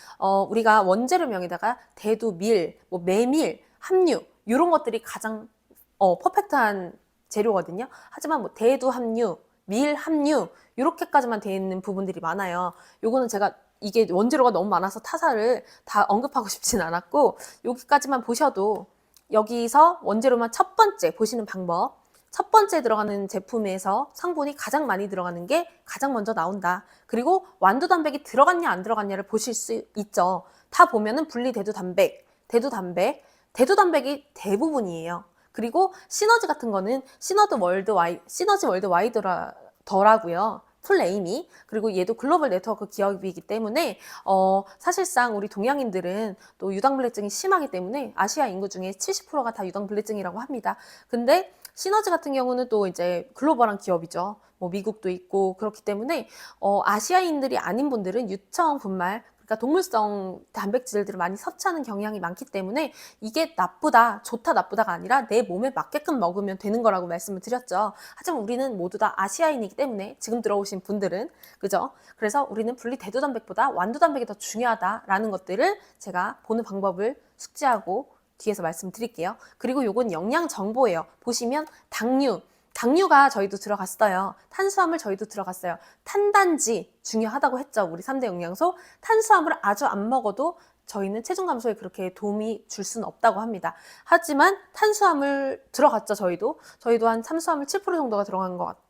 우리가 원재료명에다가 대두, 밀, 뭐 메밀, 함유 이런 것들이 가장 퍼펙트한 재료거든요. 하지만 뭐 대두 함유, 밀 함유 이렇게까지만 되어 있는 부분들이 많아요. 요거는 제가 이게 원재료가 너무 많아서 타사를 다 언급하고 싶진 않았고 여기까지만 보셔도 여기서 원재료만 첫 번째 보시는 방법 첫 번째 들어가는 제품에서 성분이 가장 많이 들어가는 게 가장 먼저 나온다. 그리고 완두 단백이 들어갔냐 안 들어갔냐를 보실 수 있죠. 다 보면은 분리대두 단백, 대두 단백이 대부분이에요. 그리고 시너지 같은 거는 시너지 월드와이드더라고요. 풀네임이. 그리고 얘도 글로벌 네트워크 기업이기 때문에 사실상 우리 동양인들은 또 유당불내증이 심하기 때문에 아시아 인구 중에 70%가 다 유당불내증이라고 합니다. 근데 시너지 같은 경우는 또 이제 글로벌한 기업이죠. 뭐 미국도 있고 그렇기 때문에 아시아인들이 아닌 분들은 유청 분말 그러니까 동물성 단백질들을 많이 섭취하는 경향이 많기 때문에 이게 나쁘다, 좋다, 나쁘다가 아니라 내 몸에 맞게끔 먹으면 되는 거라고 말씀을 드렸죠. 하지만 우리는 모두 다 아시아인이기 때문에 지금 들어오신 분들은 그죠? 그래서 우리는 분리 대두 단백보다 완두 단백이 더 중요하다라는 것들을 제가 보는 방법을 숙지하고 뒤에서 말씀드릴게요. 그리고 요건 영양 정보예요. 보시면 당류가 저희도 들어갔어요. 탄수화물 저희도 들어갔어요. 탄단지 중요하다고 했죠. 우리 3대 영양소. 탄수화물을 아주 안 먹어도 저희는 체중 감소에 그렇게 도움이 줄 수는 없다고 합니다. 하지만 탄수화물 들어갔죠. 저희도 한 탄수화물 7% 정도가 들어간 것 같아요.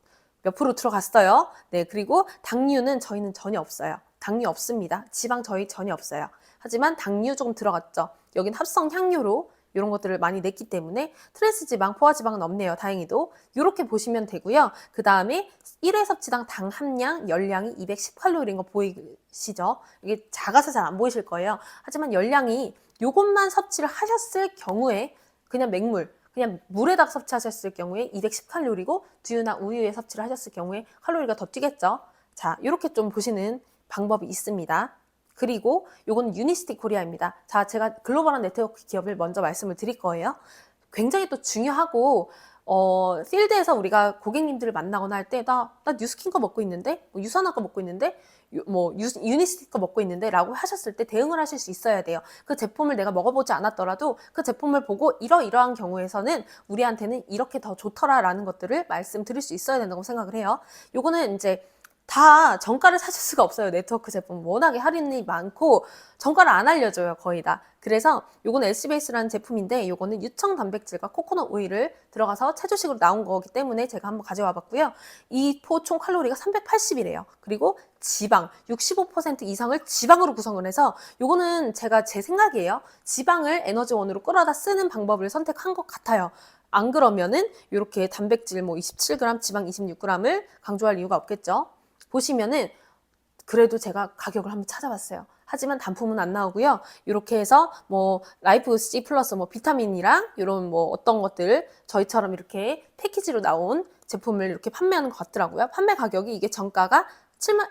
몇 프로 들어갔어요. 네, 그리고 당류는 저희는 전혀 없어요. 당류 없습니다. 지방 저희 전혀 없어요. 하지만 당류 조금 들어갔죠. 여긴 합성 향료로 이런 것들을 많이 냈기 때문에 트랜스지방, 포화지방은 없네요. 다행히도. 이렇게 보시면 되고요. 그 다음에 1회 섭취당 당 함량, 열량이 210칼로리인 거 보이시죠? 이게 작아서 잘 안 보이실 거예요. 하지만 열량이 요것만 섭취를 하셨을 경우에 그냥 맹물, 그냥 물에다 섭취하셨을 경우에 210칼로리고 두유나 우유에 섭취를 하셨을 경우에 칼로리가 더 뛰겠죠. 자, 이렇게 좀 보시는 방법이 있습니다. 그리고 요건 유니스틱 코리아입니다. 자, 제가 글로벌한 네트워크 기업을 먼저 말씀을 드릴 거예요. 굉장히 또 중요하고 필드에서 우리가 고객님들을 만나거나 할 때, 나 뉴스킨 거 먹고 있는데, 뭐 유산화 거 먹고 있는데, 유니스틱 거 먹고 있는데 라고 하셨을 때 대응을 하실 수 있어야 돼요. 그 제품을 내가 먹어보지 않았더라도 그 제품을 보고 이러이러한 경우에서는 우리한테는 이렇게 더 좋더라 라는 것들을 말씀드릴 수 있어야 된다고 생각을 해요. 요거는 이제 다 정가를 사실 수가 없어요. 네트워크 제품 워낙에 할인이 많고 정가를 안 알려줘요. 거의 다. 그래서 요거는 LC베이스라는 제품인데 요거는 유청 단백질과 코코넛 오일을 들어가서 체조식으로 나온 거기 때문에 제가 한번 가져와 봤고요. 이 포 총 칼로리가 380이래요. 그리고 지방 65% 이상을 지방으로 구성을 해서 요거는 제가 제 생각이에요. 지방을 에너지원으로 끌어다 쓰는 방법을 선택한 것 같아요. 안 그러면은 이렇게 단백질 뭐 27g, 지방 26g을 강조할 이유가 없겠죠. 보시면은 그래도 제가 가격을 한번 찾아봤어요. 하지만 단품은 안 나오고요. 이렇게 해서 뭐 라이프 C 플러스 뭐 비타민이랑 이런 뭐 어떤 것들 저희처럼 이렇게 패키지로 나온 제품을 이렇게 판매하는 것 같더라고요. 판매 가격이 이게 정가가 77만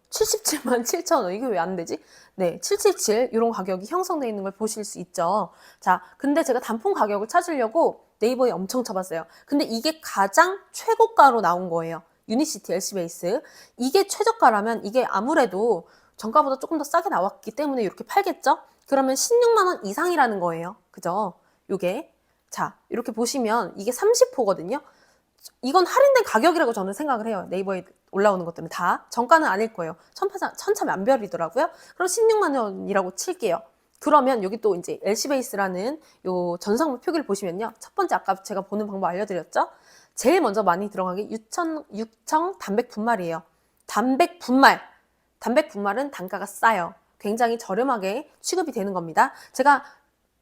7천 원. 이게 왜 안 되지? 네, 777 이런 가격이 형성되어 있는 걸 보실 수 있죠. 자, 근데 제가 단품 가격을 찾으려고 네이버에 엄청 쳐봤어요. 근데 이게 가장 최고가로 나온 거예요. 유니시티 LC베이스. 이게 최저가라면 이게 아무래도 정가보다 조금 더 싸게 나왔기 때문에 이렇게 팔겠죠? 그러면 16만 원 이상이라는 거예요. 그죠? 요게. 자, 이렇게 보시면 이게 30호거든요. 이건 할인된 가격이라고 저는 생각을 해요. 네이버에 올라오는 것들은 다. 정가는 아닐 거예요. 천차만별이더라고요. 그럼 16만 원이라고 칠게요. 그러면 여기 또 이제 LC베이스라는 요 전성물 표기를 보시면요. 첫 번째 아까 제가 보는 방법 알려드렸죠? 제일 먼저 많이 들어간 게 유청 단백 분말이에요. 단백 분말은 단가가 싸요. 굉장히 저렴하게 취급이 되는 겁니다. 제가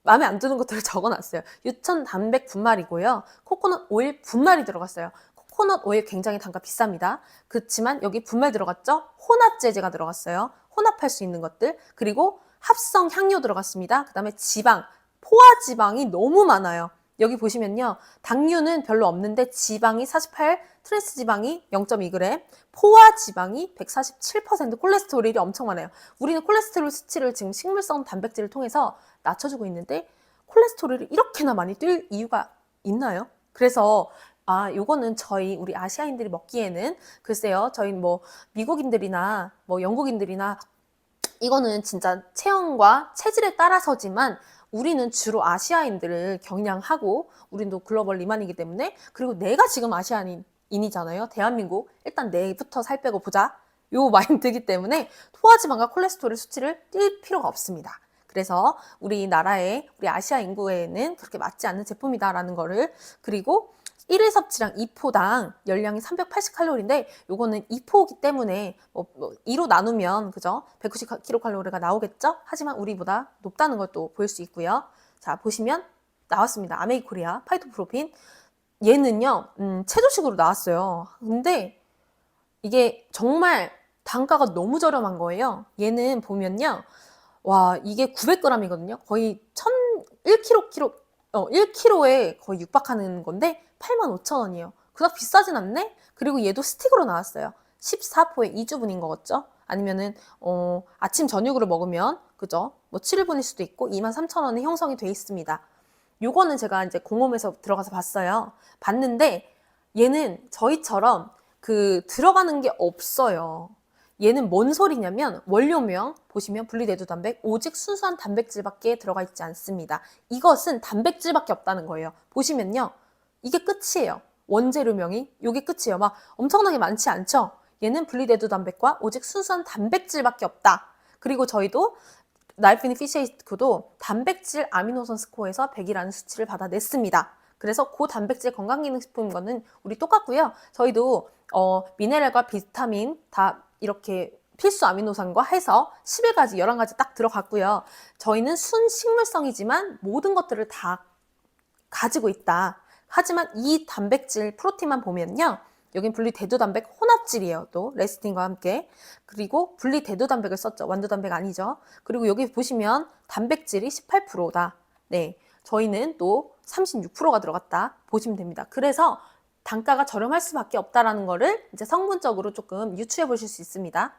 마음에 안 드는 것들을 적어놨어요. 유천 단백 분말이고요. 코코넛 오일 분말이 들어갔어요. 코코넛 오일 굉장히 단가 비쌉니다. 그렇지만 여기 분말 들어갔죠? 혼합제제가 들어갔어요. 혼합할 수 있는 것들. 그리고 합성 향료 들어갔습니다. 그 다음에 지방, 포화 지방이 너무 많아요. 여기 보시면요. 당류는 별로 없는데 지방이 48, 트랜스 지방이 0.2g, 포화 지방이 147%, 콜레스테롤이 엄청 많아요. 우리는 콜레스테롤 수치를 지금 식물성 단백질을 통해서 낮춰주고 있는데 콜레스테롤이 이렇게나 많이 뛸 이유가 있나요? 그래서 요거는 우리 아시아인들이 먹기에는 글쎄요. 저희 뭐 미국인들이나 뭐 영국인들이나 이거는 진짜 체형과 체질에 따라서지만 우리는 주로 아시아인들을 경량하고 우리도 글로벌 리만이기 때문에 그리고 내가 지금 아시아인이잖아요. 대한민국 일단 내부터 살 빼고 보자. 요 마인드이기 때문에 포화지방과 콜레스테롤 수치를 뛸 필요가 없습니다. 그래서 우리 아시아 인구에는 그렇게 맞지 않는 제품이다라는 거를 그리고 1일 섭취량 2포당 열량이 380칼로리인데 요거는 2포이기 때문에 2로 나누면 그죠? 190kcal가 나오겠죠? 하지만 우리보다 높다는 것도 볼 수 있고요. 자, 보시면 나왔습니다. 아메이코리아 파이토프로핀. 얘는요. 체조식으로 나왔어요. 근데 이게 정말 단가가 너무 저렴한 거예요. 얘는 보면요. 와, 이게 900g이거든요. 거의 1kg에 거의 육박하는 건데 85,000원이에요. 그닥 비싸진 않네? 그리고 얘도 스틱으로 나왔어요. 14포에 2주분인 거겠죠? 아니면은 아침 저녁으로 먹으면 그죠? 뭐 7일분일 수도 있고 23,000원에 형성이 돼 있습니다. 요거는 제가 이제 공홈에서 들어가서 봤어요. 봤는데 얘는 저희처럼 들어가는 게 없어요. 얘는 뭔 소리냐면 원료명 보시면 분리대두단백 오직 순수한 단백질밖에 들어가 있지 않습니다. 이것은 단백질밖에 없다는 거예요. 보시면요. 이게 끝이에요. 원재료명이 이게 끝이에요. 막 엄청나게 많지 않죠? 얘는 분리대두단백과 오직 순수한 단백질밖에 없다. 그리고 저희도 나이프니 피시에이크도 단백질 아미노산 스코어에서 100이라는 수치를 받아냈습니다. 그래서 단백질 건강기능식품과는 우리 똑같고요. 저희도 미네랄과 비타민 다 이렇게 필수 아미노산과 해서 11가지, 11가지 딱 들어갔고요. 저희는 순식물성이지만 모든 것들을 다 가지고 있다. 하지만 이 단백질, 프로틴만 보면요. 여긴 분리대두단백 혼합질이에요. 또 레시틴과 함께. 그리고 분리대두단백을 썼죠. 완두단백 아니죠. 그리고 여기 보시면 단백질이 18%다. 네, 저희는 또 36%가 들어갔다. 보시면 됩니다. 그래서 단가가 저렴할 수밖에 없다라는 거를 이제 성분적으로 조금 유추해 보실 수 있습니다.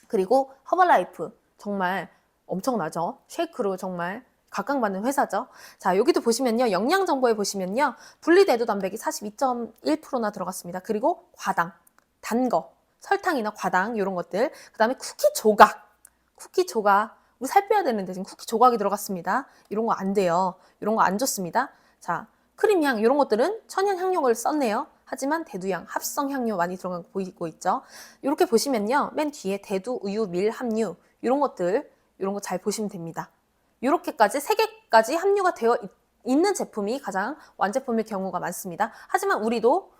그리고 허벌라이프 정말 엄청나죠. 쉐이크로 정말 각광받는 회사죠. 자, 여기도 보시면요. 영양 정보에 보시면요. 분리대두 단백이 42.1%나 들어갔습니다. 그리고 과당, 단 거, 설탕이나 과당 이런 것들. 그다음에 쿠키 조각. 우리 살 빼야 되는데 지금 쿠키 조각이 들어갔습니다. 이런 거 안 돼요. 이런 거 안 좋습니다. 자, 크림향 이런 것들은 천연 향료를 썼네요. 하지만 대두향, 합성 향료 많이 들어간 거 보이고 있죠. 이렇게 보시면요. 맨 뒤에 대두, 우유, 밀, 함유 이런 것들, 이런 거 잘 보시면 됩니다. 이렇게까지 3개까지 함유가 되어 있는 제품이 가장 완제품일 경우가 많습니다. 하지만 우리도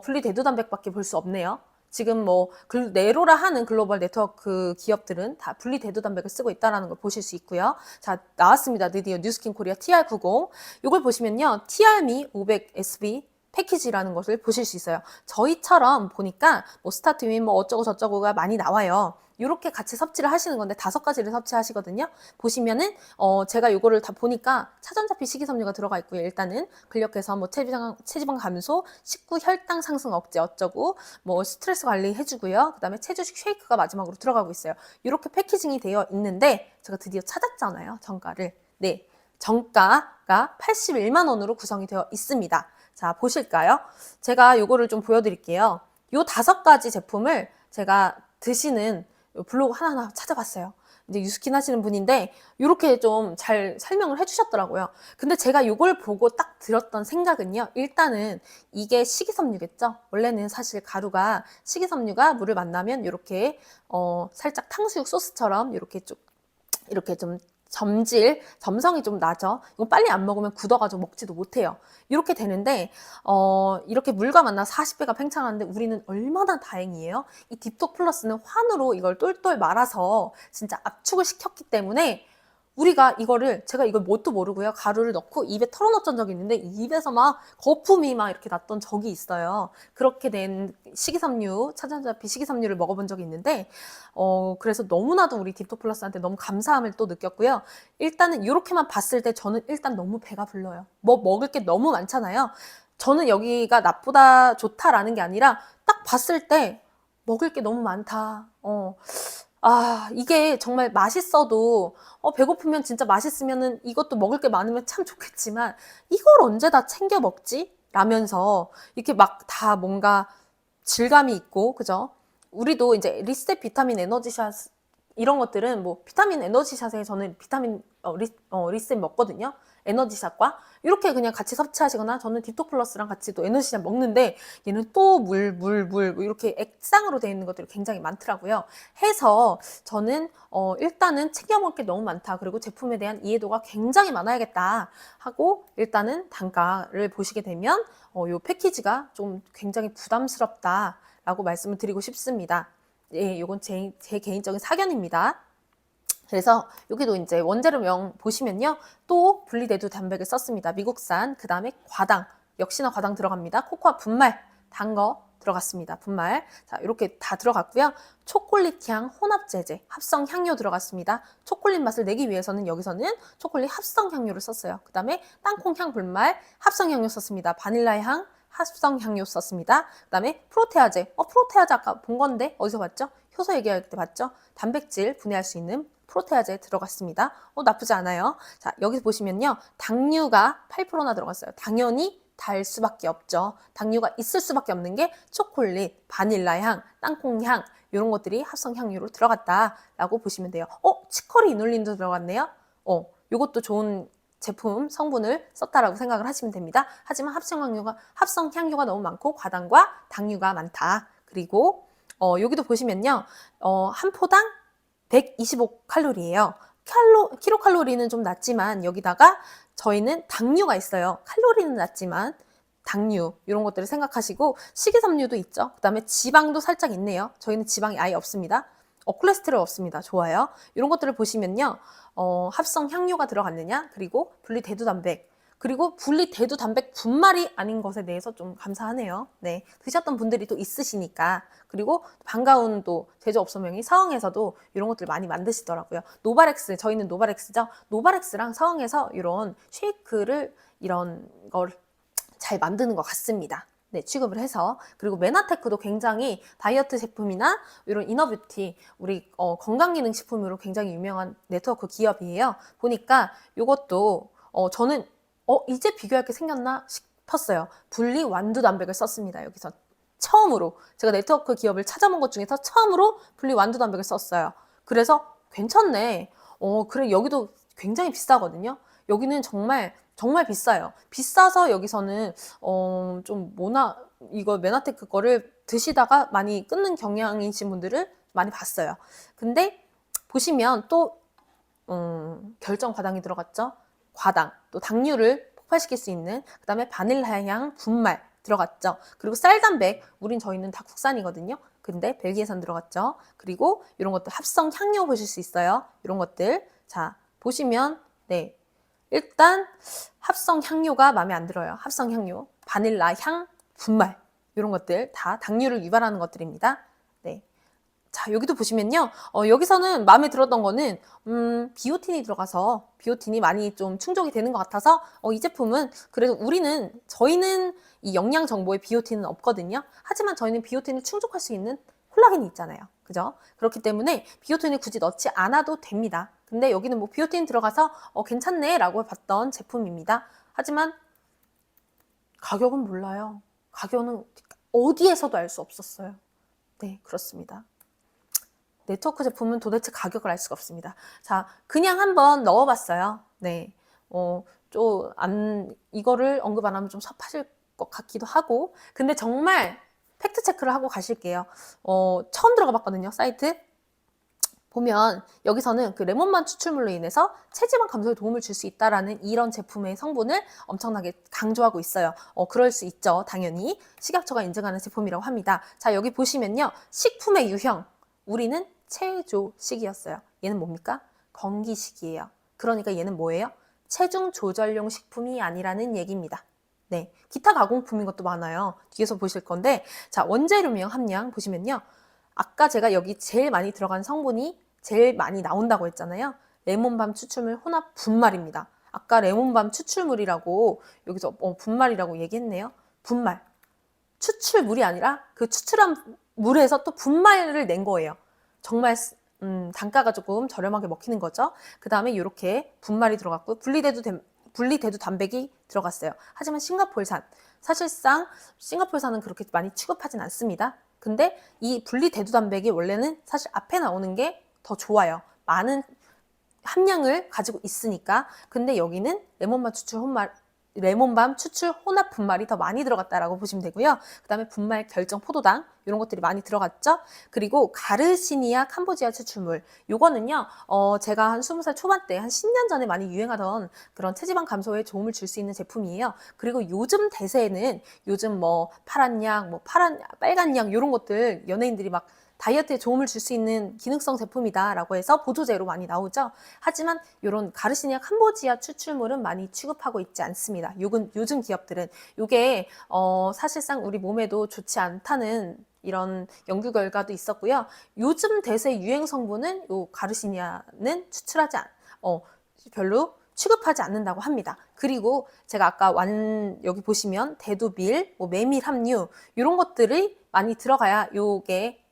분리 대두 단백밖에 볼 수 없네요. 지금 뭐 네로라 하는 글로벌 네트워크 기업들은 다 분리 대두 단백을 쓰고 있다는 걸 보실 수 있고요. 자, 나왔습니다. 드디어 뉴스킨 코리아 TR90. 이걸 보시면요. TR미 500SB 패키지라는 것을 보실 수 있어요. 저희처럼 보니까 뭐 스타트윈 뭐 어쩌고 저쩌고가 많이 나와요. 이렇게 같이 섭취를 하시는 건데 5가지를 섭취하시거든요. 보시면은 제가 이거를 다 보니까 차전자피 식이섬유가 들어가 있고요. 일단은 근력개선, 뭐 체지방 감소, 식구 혈당 상승 억제 어쩌고 뭐 스트레스 관리 해주고요. 그다음에 체주식 쉐이크가 마지막으로 들어가고 있어요. 이렇게 패키징이 되어 있는데 제가 드디어 찾았잖아요. 정가를. 네, 정가가 81만 원으로 구성이 되어 있습니다. 자, 보실까요? 제가 이거를 좀 보여드릴게요. 요 5가지 제품을 제가 드시는 블로그 하나하나 찾아봤어요. 이제 유스킨 하시는 분인데 이렇게 좀 잘 설명을 해주셨더라고요. 근데 제가 이걸 보고 딱 들었던 생각은요. 일단은 이게 식이섬유겠죠. 원래는 사실 가루가 식이섬유가 물을 만나면 이렇게 살짝 탕수육 소스처럼 이렇게 좀 점성이 좀 나죠. 이거 빨리 안 먹으면 굳어가지고 먹지도 못해요. 이렇게 되는데, 이렇게 물과 만나서 40배가 팽창하는데 우리는 얼마나 다행이에요. 이 딥톡 플러스는 환으로 이걸 똘똘 말아서 진짜 압축을 시켰기 때문에 우리가 제가 이걸 뭣도 모르고요. 가루를 넣고 입에 털어넣었던 적이 있는데 입에서 막 거품이 막 이렇게 났던 적이 있어요. 그렇게 된 식이섬유, 차전자피 식이섬유를 먹어본 적이 있는데, 그래서 너무나도 우리 딥톡 플러스한테 너무 감사함을 또 느꼈고요. 일단은 이렇게만 봤을 때 저는 일단 너무 배가 불러요. 뭐 먹을 게 너무 많잖아요. 저는 여기가 낮보다 좋다라는 게 아니라 딱 봤을 때 먹을 게 너무 많다. 이게 정말 맛있어도, 배고프면 진짜 맛있으면은 이것도 먹을 게 많으면 참 좋겠지만, 이걸 언제 다 챙겨 먹지? 라면서, 이렇게 막 다 뭔가 질감이 있고, 그죠? 우리도 이제 리셋 비타민 에너지샷, 이런 것들은 뭐, 비타민 에너지샷에 저는 비타민, 리셋 먹거든요? 에너지샷과. 이렇게 그냥 같이 섭취하시거나 저는 딥톡 플러스랑 같이 또 에너지샷 먹는데 얘는 또 물, 뭐 이렇게 액상으로 되어 있는 것들이 굉장히 많더라고요. 해서 저는 일단은 챙겨 먹을 게 너무 많다. 그리고 제품에 대한 이해도가 굉장히 많아야겠다 하고 일단은 단가를 보시게 되면 이 패키지가 좀 굉장히 부담스럽다라고 말씀을 드리고 싶습니다. 예, 이건 제 개인적인 사견입니다. 그래서 여기도 이제 원재료명 보시면요. 또 분리대두 단백을 썼습니다. 미국산, 그 다음에 과당, 역시나 과당 들어갑니다. 코코아 분말, 단 거 들어갔습니다. 분말. 자, 이렇게 다 들어갔고요. 초콜릿 향 혼합 제제, 합성 향료 들어갔습니다. 초콜릿 맛을 내기 위해서는 여기서는 초콜릿 합성 향료를 썼어요. 그 다음에 땅콩 향 분말, 합성 향료 썼습니다. 바닐라 향, 합성 향료 썼습니다. 그 다음에 프로테아제. 프로테아제 아까 본 건데 어디서 봤죠? 효소 얘기할 때 봤죠? 단백질 분해할 수 있는 프로테아제 들어갔습니다. 나쁘지 않아요. 자, 여기 보시면요. 당류가 8%나 들어갔어요. 당연히 달 수밖에 없죠. 당류가 있을 수밖에 없는 게 초콜릿, 바닐라 향, 땅콩 향 이런 것들이 합성 향료로 들어갔다라고 보시면 돼요. 치커리 이눌린도 들어갔네요. 이것도 좋은 제품 성분을 썼다라고 생각을 하시면 됩니다. 하지만 합성 향료가 너무 많고 과당과 당류가 많다. 그리고 여기도 보시면요. 한 포당 125칼로리예요. 킬로칼로리는 좀 낮지만 여기다가 저희는 당류가 있어요. 칼로리는 낮지만 당류 이런 것들을 생각하시고 식이섬유도 있죠. 그 다음에 지방도 살짝 있네요. 저희는 지방이 아예 없습니다. 콜레스테롤 없습니다. 좋아요. 이런 것들을 보시면요. 합성 향료가 들어갔느냐 그리고 분리대두 단백 그리고 분리대두 단백 분말이 아닌 것에 대해서 좀 감사하네요. 네, 드셨던 분들이 또 있으시니까. 그리고 반가운 또 제조업소명이 서흥에서도 이런 것들 많이 만드시더라고요. 노바렉스, 저희는 노바렉스죠. 노바렉스랑 서흥에서 이런 쉐이크를 이런 걸 잘 만드는 것 같습니다. 네, 취급을 해서. 그리고 메나테크도 굉장히 다이어트 제품이나 이런 이너뷰티, 우리 건강기능식품으로 굉장히 유명한 네트워크 기업이에요. 보니까 이것도 저는 이제 비교할 게 생겼나 싶었어요. 분리 완두단백을 썼습니다. 여기서 처음으로 제가 네트워크 기업을 찾아본 것 중에서 처음으로 분리 완두단백을 썼어요. 그래서 괜찮네. 그래, 여기도 굉장히 비싸거든요. 여기는 정말 정말 비싸요. 비싸서 여기서는 좀 이거 메나테크 거를 드시다가 많이 끊는 경향이신 분들을 많이 봤어요. 근데 보시면 또 결정 과당이 들어갔죠. 과당, 또 당류를 폭발시킬 수 있는, 그 다음에 바닐라 향 분말 들어갔죠. 그리고 쌀단백, 저희는 다 국산이거든요. 근데 벨기에산 들어갔죠. 그리고 이런 것들 합성 향료 보실 수 있어요. 이런 것들. 자, 보시면 네, 일단 합성 향료가 마음에 안 들어요. 합성 향료, 바닐라 향 분말, 이런 것들 다 당류를 유발하는 것들입니다. 네. 자, 여기도 보시면요. 여기서는 마음에 들었던 거는 비오틴이 들어가서 비오틴이 많이 좀 충족이 되는 것 같아서 이 제품은 그래도 저희는 이 영양 정보에 비오틴은 없거든요. 하지만 저희는 비오틴을 충족할 수 있는 콜라겐이 있잖아요. 그죠? 그렇기 때문에 비오틴을 굳이 넣지 않아도 됩니다. 근데 여기는 뭐 비오틴 들어가서 괜찮네 라고 봤던 제품입니다. 하지만 가격은 몰라요. 가격은 어디에서도 알 수 없었어요. 네, 그렇습니다. 네트워크 제품은 도대체 가격을 알 수가 없습니다. 자, 그냥 한번 넣어봤어요. 네, 이거를 언급 안 하면 좀 섭하실 것 같기도 하고, 근데 정말 팩트 체크를 하고 가실게요. 처음 들어가 봤거든요, 사이트. 보면 여기서는 그 레몬만 추출물로 인해서 체지방 감소에 도움을 줄 수 있다라는 이런 제품의 성분을 엄청나게 강조하고 있어요. 그럴 수 있죠. 당연히 식약처가 인증하는 제품이라고 합니다. 자, 여기 보시면요. 식품의 유형, 우리는 체조식이었어요. 얘는 뭡니까? 건기식이에요. 그러니까 얘는 뭐예요? 체중 조절용 식품이 아니라는 얘기입니다. 네, 기타 가공품인 것도 많아요. 뒤에서 보실 건데, 자, 원재료명 함량 보시면요. 아까 제가 여기 제일 많이 들어간 성분이 제일 많이 나온다고 했잖아요. 레몬밤 추출물 혼합 분말입니다. 아까 레몬밤 추출물이라고 여기서 분말이라고 얘기했네요. 분말. 추출물이 아니라 그 추출한 물에서 또 분말을 낸 거예요. 정말 단가가 조금 저렴하게 먹히는 거죠. 그 다음에 이렇게 분말이 들어갔고 분리대두 단백이 들어갔어요. 하지만 싱가포르산, 사실상 싱가포르산은 그렇게 많이 취급하진 않습니다. 근데 이 분리대두 단백이 원래는 사실 앞에 나오는 게 더 좋아요. 많은 함량을 가지고 있으니까. 근데 여기는 레몬밤 추출 혼합 분말이 더 많이 들어갔다라고 보시면 되고요. 그 다음에 분말 결정 포도당 이런 것들이 많이 들어갔죠. 그리고 가르시니아 캄보지아 추출물, 요거는요 제가 한 20살 초반 때 한 10년 전에 많이 유행하던 그런 체지방 감소에 도움을 줄 수 있는 제품이에요. 그리고 요즘 대세에는 요즘 뭐 파란 약, 빨간 약 이런 것들 연예인들이 막 다이어트에 도움을 줄 수 있는 기능성 제품이다라고 해서 보조제로 많이 나오죠. 하지만 이런 가르시니아 캄보지아 추출물은 많이 취급하고 있지 않습니다. 요즘 기업들은 이게 사실상 우리 몸에도 좋지 않다는 이런 연구 결과도 있었고요. 요즘 대세 유행 성분은 요 가르시니아는 별로 취급하지 않는다고 합니다. 그리고 제가 아까 여기 보시면 대두밀, 메밀 함유 이런 것들이 많이 들어가야 요게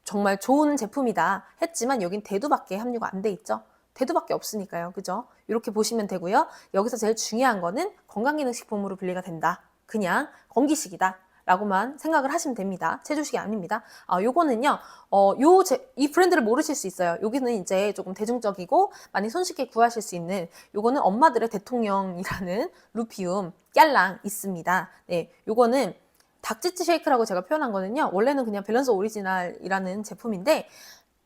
정말 좋은 제품이다 했지만 여긴 대두밖에 함유가 안 돼 있죠. 대두밖에 없으니까요. 그죠? 이렇게 보시면 되고요. 여기서 제일 중요한 거는 건강기능식품으로 분리가 된다. 그냥 건기식이다. 라고만 생각을 하시면 됩니다. 체조식이 아닙니다. 요거는요, 이 브랜드를 모르실 수 있어요. 여기는 이제 조금 대중적이고 많이 손쉽게 구하실 수 있는, 요거는 엄마들의 대통령이라는 루피움, 꺄랑 있습니다. 네, 요거는 닭지치 쉐이크라고 제가 표현한 거는요. 원래는 그냥 밸런스 오리지널이라는 제품인데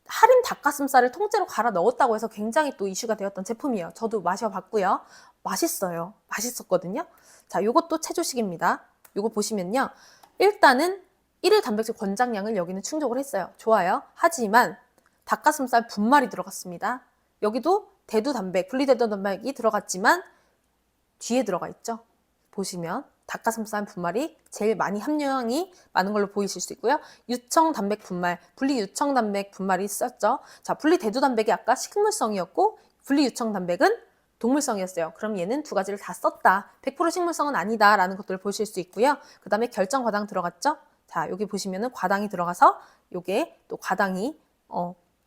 할인 닭가슴살을 통째로 갈아 넣었다고 해서 굉장히 또 이슈가 되었던 제품이에요. 저도 마셔봤고요. 맛있어요. 맛있었거든요. 자, 요것도 체조식입니다. 요거 보시면요. 일단은 1일 단백질 권장량을 여기는 충족을 했어요. 좋아요. 하지만 닭가슴살 분말이 들어갔습니다. 여기도 분리대두 단백이 들어갔지만 뒤에 들어가 있죠. 보시면 닭가슴살 분말이 제일 많이 함량이 많은 걸로 보이실 수 있고요. 유청 단백 분말, 분리 유청 단백 분말이 있었죠. 자, 분리 대두 단백이 아까 식물성이었고 분리 유청 단백은 동물성이었어요. 그럼 얘는 두 가지를 다 썼다. 100% 식물성은 아니다라는 것들을 보실 수 있고요. 그 다음에 결정 과당 들어갔죠? 자, 여기 보시면은 과당이 들어가서 요게 또 과당이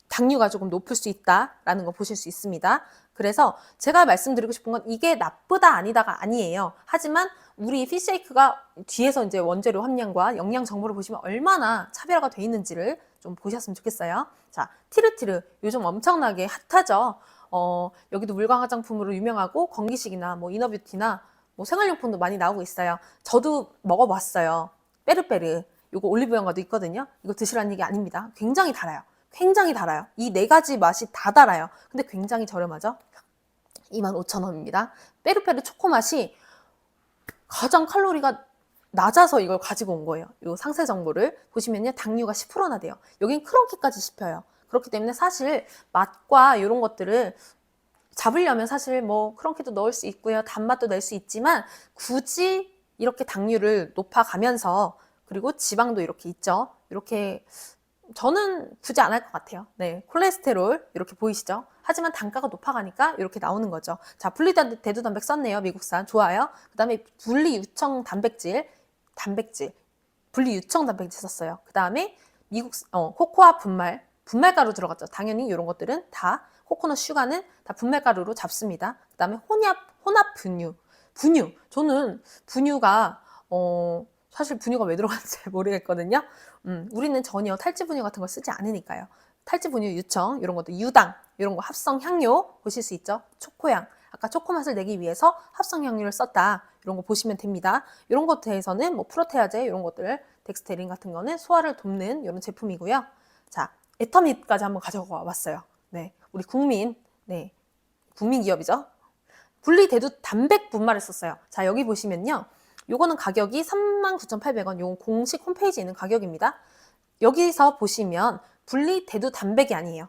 당류가 조금 높을 수 있다라는 거 보실 수 있습니다. 그래서 제가 말씀드리고 싶은 건 이게 나쁘다 아니다가 아니에요. 하지만 우리 피시쉐이크가 뒤에서 이제 원재료 함량과 영양 정보를 보시면 얼마나 차별화가 돼 있는지를 좀 보셨으면 좋겠어요. 자, 티르티르 요즘 엄청나게 핫하죠. 여기도 물광 화장품으로 유명하고 건기식이나 뭐 이너뷰티나 뭐 생활용품도 많이 나오고 있어요. 저도 먹어봤어요. 빼르빼르 요거 올리브영가도 있거든요. 이거 드시라는 얘기 아닙니다. 굉장히 달아요. 굉장히 달아요. 이 네 가지 맛이 다 달아요. 근데 굉장히 저렴하죠. 25,000원입니다. 빼르빼르 초코 맛이 가장 칼로리가 낮아서 이걸 가지고 온 거예요. 이 상세 정보를 보시면요. 당류가 10%나 돼요. 여긴 크런키까지 씹혀요. 그렇기 때문에 사실 맛과 이런 것들을 잡으려면 사실 뭐 크런키도 넣을 수 있고요. 단맛도 낼 수 있지만 굳이 이렇게 당류를 높아가면서 그리고 지방도 이렇게 있죠. 이렇게 저는 굳이 안 할 것 같아요. 네, 콜레스테롤 이렇게 보이시죠? 하지만 단가가 높아가니까 이렇게 나오는 거죠. 자, 분리대두 단백 썼네요. 미국산 좋아요. 그 다음에 분리유청 단백질, 분리유청 단백질 썼어요. 그 다음에 코코아 분말가루 들어갔죠. 당연히 이런 것들은 다 코코넛 슈가는 다 분말가루로 잡습니다. 그 다음에 혼합 분유. 저는 분유가 사실 분유가 왜 들어가는지 잘 모르겠거든요. 우리는 전혀 탈지 분유 같은 걸 쓰지 않으니까요. 탈지 분유 유청, 이런 것도 유당, 이런 거 합성 향료 보실 수 있죠. 초코향. 아까 초코 맛을 내기 위해서 합성 향료를 썼다. 이런 거 보시면 됩니다. 이런 것에 대해서는 뭐 프로테아제 이런 것들, 덱스테린 같은 거는 소화를 돕는 이런 제품이고요. 자, 애터밋까지 한번 가져와 봤어요. 네, 우리 국민 기업이죠. 분리대두 단백 분말을 썼어요. 자, 여기 보시면요. 요거는 가격이 39,800원. 요건 공식 홈페이지에 있는 가격입니다. 여기서 보시면 분리대두 단백이 아니에요.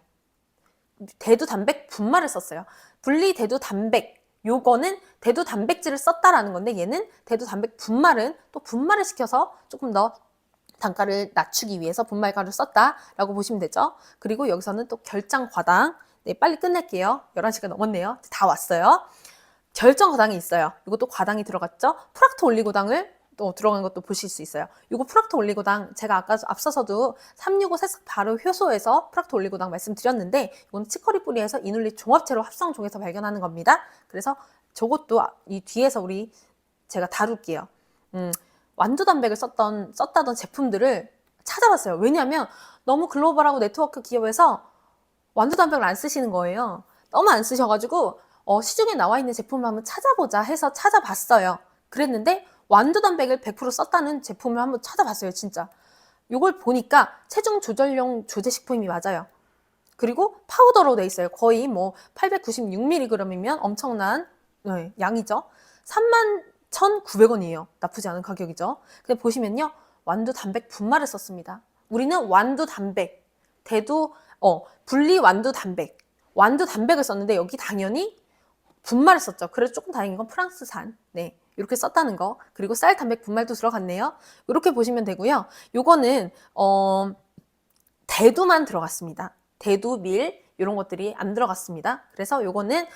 대두 단백 분말을 썼어요. 분리대두 단백. 요거는 대두 단백질을 썼다라는 건데 얘는 대두 단백 분말은 또 분말을 시켜서 조금 더 단가를 낮추기 위해서 분말가루를 썼다라고 보시면 되죠. 그리고 여기서는 또 결장 과당. 네, 빨리 끝낼게요. 11시가 넘었네요. 다 왔어요. 결정 과당이 있어요. 이것도 과당이 들어갔죠. 프락토 올리고당을 또 들어간 것도 보실 수 있어요. 이거 프락토 올리고당 제가 아까 앞서서도 365 새싹 발효 효소에서 프락토 올리고당 말씀드렸는데 이건 치커리 뿌리에서 이눌리 종합체로 합성종에서 발견하는 겁니다. 그래서 저것도 이 뒤에서 제가 다룰게요. 완두 단백을 썼다던 제품들을 찾아봤어요. 왜냐하면 너무 글로벌하고 네트워크 기업에서 완두 단백을 안 쓰시는 거예요. 너무 안 쓰셔가지고 시중에 나와 있는 제품을 한번 찾아보자 해서 찾아봤어요. 그랬는데 완두 단백을 100% 썼다는 제품을 한번 찾아봤어요. 진짜. 이걸 보니까 체중 조절용 조제식품이 맞아요. 그리고 파우더로 돼 있어요. 거의 뭐 896mg이면 엄청난 양이죠. 31,900원이에요. 나쁘지 않은 가격이죠. 근데 보시면요. 완두 단백 분말을 썼습니다. 우리는 완두 단백, 분리 완두 단백을 썼는데 여기 당연히 분말을 썼죠. 그래서 조금 다행인 건 프랑스산. 네. 이렇게 썼다는 거. 그리고 쌀 단백 분말도 들어갔네요. 이렇게 보시면 되고요. 요거는 대두만 들어갔습니다. 대두, 밀 이런 것들이 안 들어갔습니다. 그래서 요거는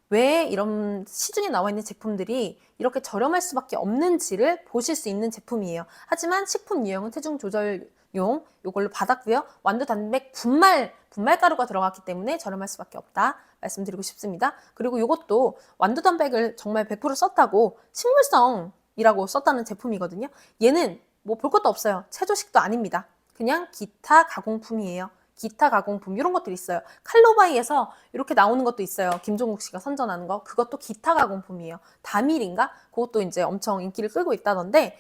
왜 이런 시중에 나와 있는 제품들이 이렇게 저렴할 수밖에 없는지를 보실 수 있는 제품이에요. 하지만 식품 유형은 체중 조절용 요걸로 받았고요. 완두 단백 분말가루가 들어갔기 때문에 저렴할 수밖에 없다 말씀드리고 싶습니다. 그리고 이것도 완두 단백을 정말 100% 썼다고 식물성이라고 썼다는 제품이거든요. 얘는 뭐 볼 것도 없어요. 채조식도 아닙니다. 그냥 기타 가공품이에요. 기타 가공품 이런 것들이 있어요. 칼로바이에서 이렇게 나오는 것도 있어요. 김종국 씨가 선전하는 거. 그것도 기타 가공품이에요. 다밀인가? 그것도 이제 엄청 인기를 끌고 있다던데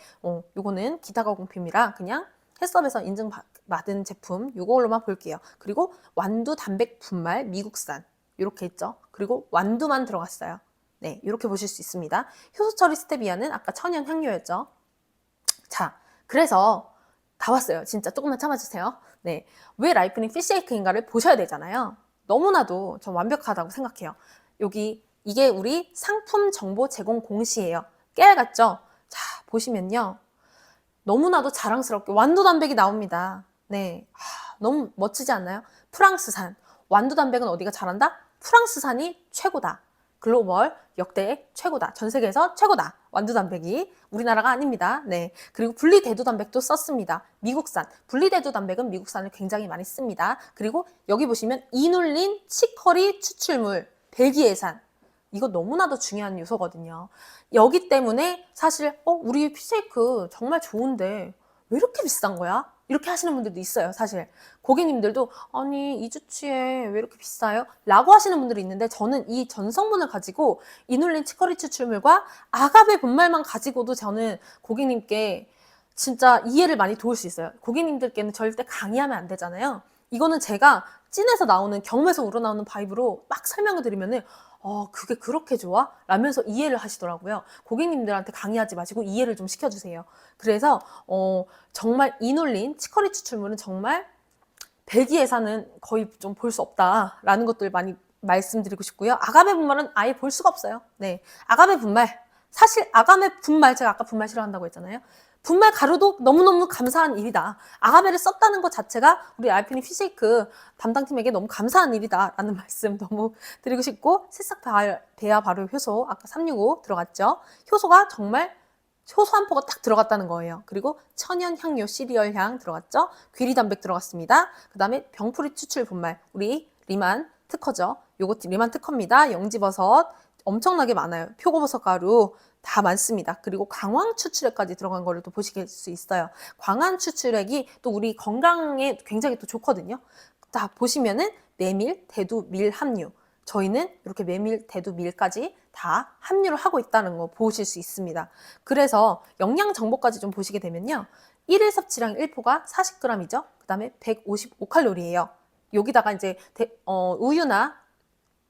요거는 기타 가공품이라 그냥 햇섭에서 인증받은 제품 요걸로만 볼게요. 그리고 완두 단백 분말 미국산 이렇게 있죠. 그리고 완두만 들어갔어요. 네, 이렇게 보실 수 있습니다. 효소 처리 스테비아는 아까 천연 향료였죠. 자, 그래서 다 왔어요. 진짜 조금만 참아주세요. 네, 왜 라이프닝 피시쉐이크인가를 보셔야 되잖아요. 너무나도 전 완벽하다고 생각해요. 이게 우리 상품 정보 제공 공시예요. 깨알 같죠? 자, 보시면요. 너무나도 자랑스럽게 완두 단백이 나옵니다. 네, 너무 멋지지 않나요? 프랑스산. 완두 단백은 어디가 잘한다? 프랑스산이 최고다. 글로벌 역대 최고다. 전 세계에서 최고다. 완두단백이. 우리나라가 아닙니다. 네. 그리고 분리대두단백도 썼습니다. 미국산. 분리대두단백은 미국산을 굉장히 많이 씁니다. 그리고 여기 보시면 이눌린 치커리 추출물 벨기에산. 이거 너무나도 중요한 요소거든요. 여기 때문에 사실 우리 피쉐이크 정말 좋은데 왜 이렇게 비싼 거야? 이렇게 하시는 분들도 있어요. 사실 고객님들도 아니 이 주치에 왜 이렇게 비싸요? 라고 하시는 분들이 있는데 저는 이 전성분을 가지고 이눌린 치커리 추출물과 아가베 분말만 가지고도 저는 고객님께 진짜 이해를 많이 도울 수 있어요. 고객님들께는 절대 강의하면 안 되잖아요. 이거는 제가 찐에서 나오는 경험에서 우러나오는 바이브로 막 설명을 드리면은 그게 그렇게 좋아? 라면서 이해를 하시더라고요. 고객님들한테 강의하지 마시고 이해를 좀 시켜주세요. 그래서 정말 이눌린 치커리 추출물은 정말 벨기에산은 거의 좀 볼 수 없다라는 것들 많이 말씀드리고 싶고요. 아가베 분말은 아예 볼 수가 없어요. 네, 아가베 분말. 사실 아가베 분말, 제가 아까 분말 싫어한다고 했잖아요. 분말 가루도 너무너무 감사한 일이다. 아가베를 썼다는 것 자체가 우리 알피니 피쉐이크 담당팀에게 너무 감사한 일이다 라는 말씀 너무 드리고 싶고, 새싹 배아 발효 효소 아까 365 들어갔죠. 효소가 정말 효소 한 포가 딱 들어갔다는 거예요. 그리고 천연 향료 시리얼 향 들어갔죠. 귀리단백 들어갔습니다. 그 다음에 병풀이 추출 분말, 우리 리만 특허죠. 요거 리만 특허입니다. 영지버섯 엄청나게 많아요. 표고버섯 가루 다 많습니다. 그리고 광황 추출액까지 들어간 거를 또 보실 수 있어요. 광황 추출액이 또 우리 건강에 굉장히 또 좋거든요. 다 보시면은 메밀, 대두, 밀 함유. 저희는 이렇게 메밀, 대두, 밀까지 다 함유를 하고 있다는 거 보실 수 있습니다. 그래서 영양 정보까지 좀 보시게 되면요. 1일 섭취량 1포가 40g이죠. 그 다음에 155칼로리예요. 여기다가 이제 우유나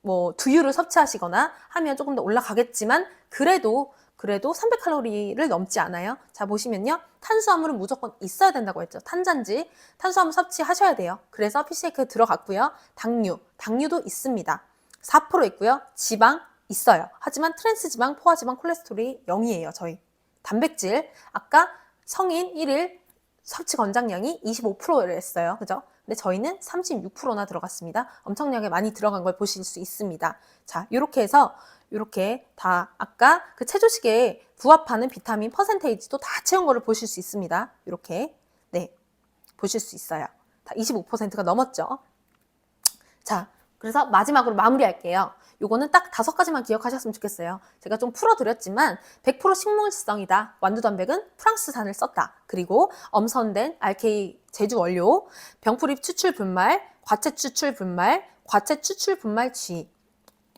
뭐 두유를 섭취하시거나 하면 조금 더 올라가겠지만 그래도 300칼로리를 넘지 않아요. 자, 보시면요. 탄수화물은 무조건 있어야 된다고 했죠. 탄산지, 탄수화물 섭취하셔야 돼요. 그래서 피시에이크에 들어갔고요. 당류도 있습니다. 4% 있고요. 지방 있어요. 하지만 트랜스지방, 포화지방, 콜레스테롤이 0이에요. 저희. 단백질, 아까 성인 1일 섭취 권장량이 25%를 했어요. 그죠? 근데 저희는 36%나 들어갔습니다. 엄청나게 많이 들어간 걸 보실 수 있습니다. 자, 이렇게 해서 이렇게 다 아까 그 체조식에 부합하는 비타민 퍼센테이지도 다 채운 거를 보실 수 있습니다. 이렇게 네 보실 수 있어요. 다 25%가 넘었죠. 자, 그래서 마지막으로 마무리할게요. 요거는 딱 5가지만 기억하셨으면 좋겠어요. 제가 좀 풀어드렸지만 100% 식물성이다. 완두단백은 프랑스산을 썼다. 그리고 엄선된 RK 제주 원료, 병풀입 추출 분말, 과채 추출 분말, 과채 추출 분말 G.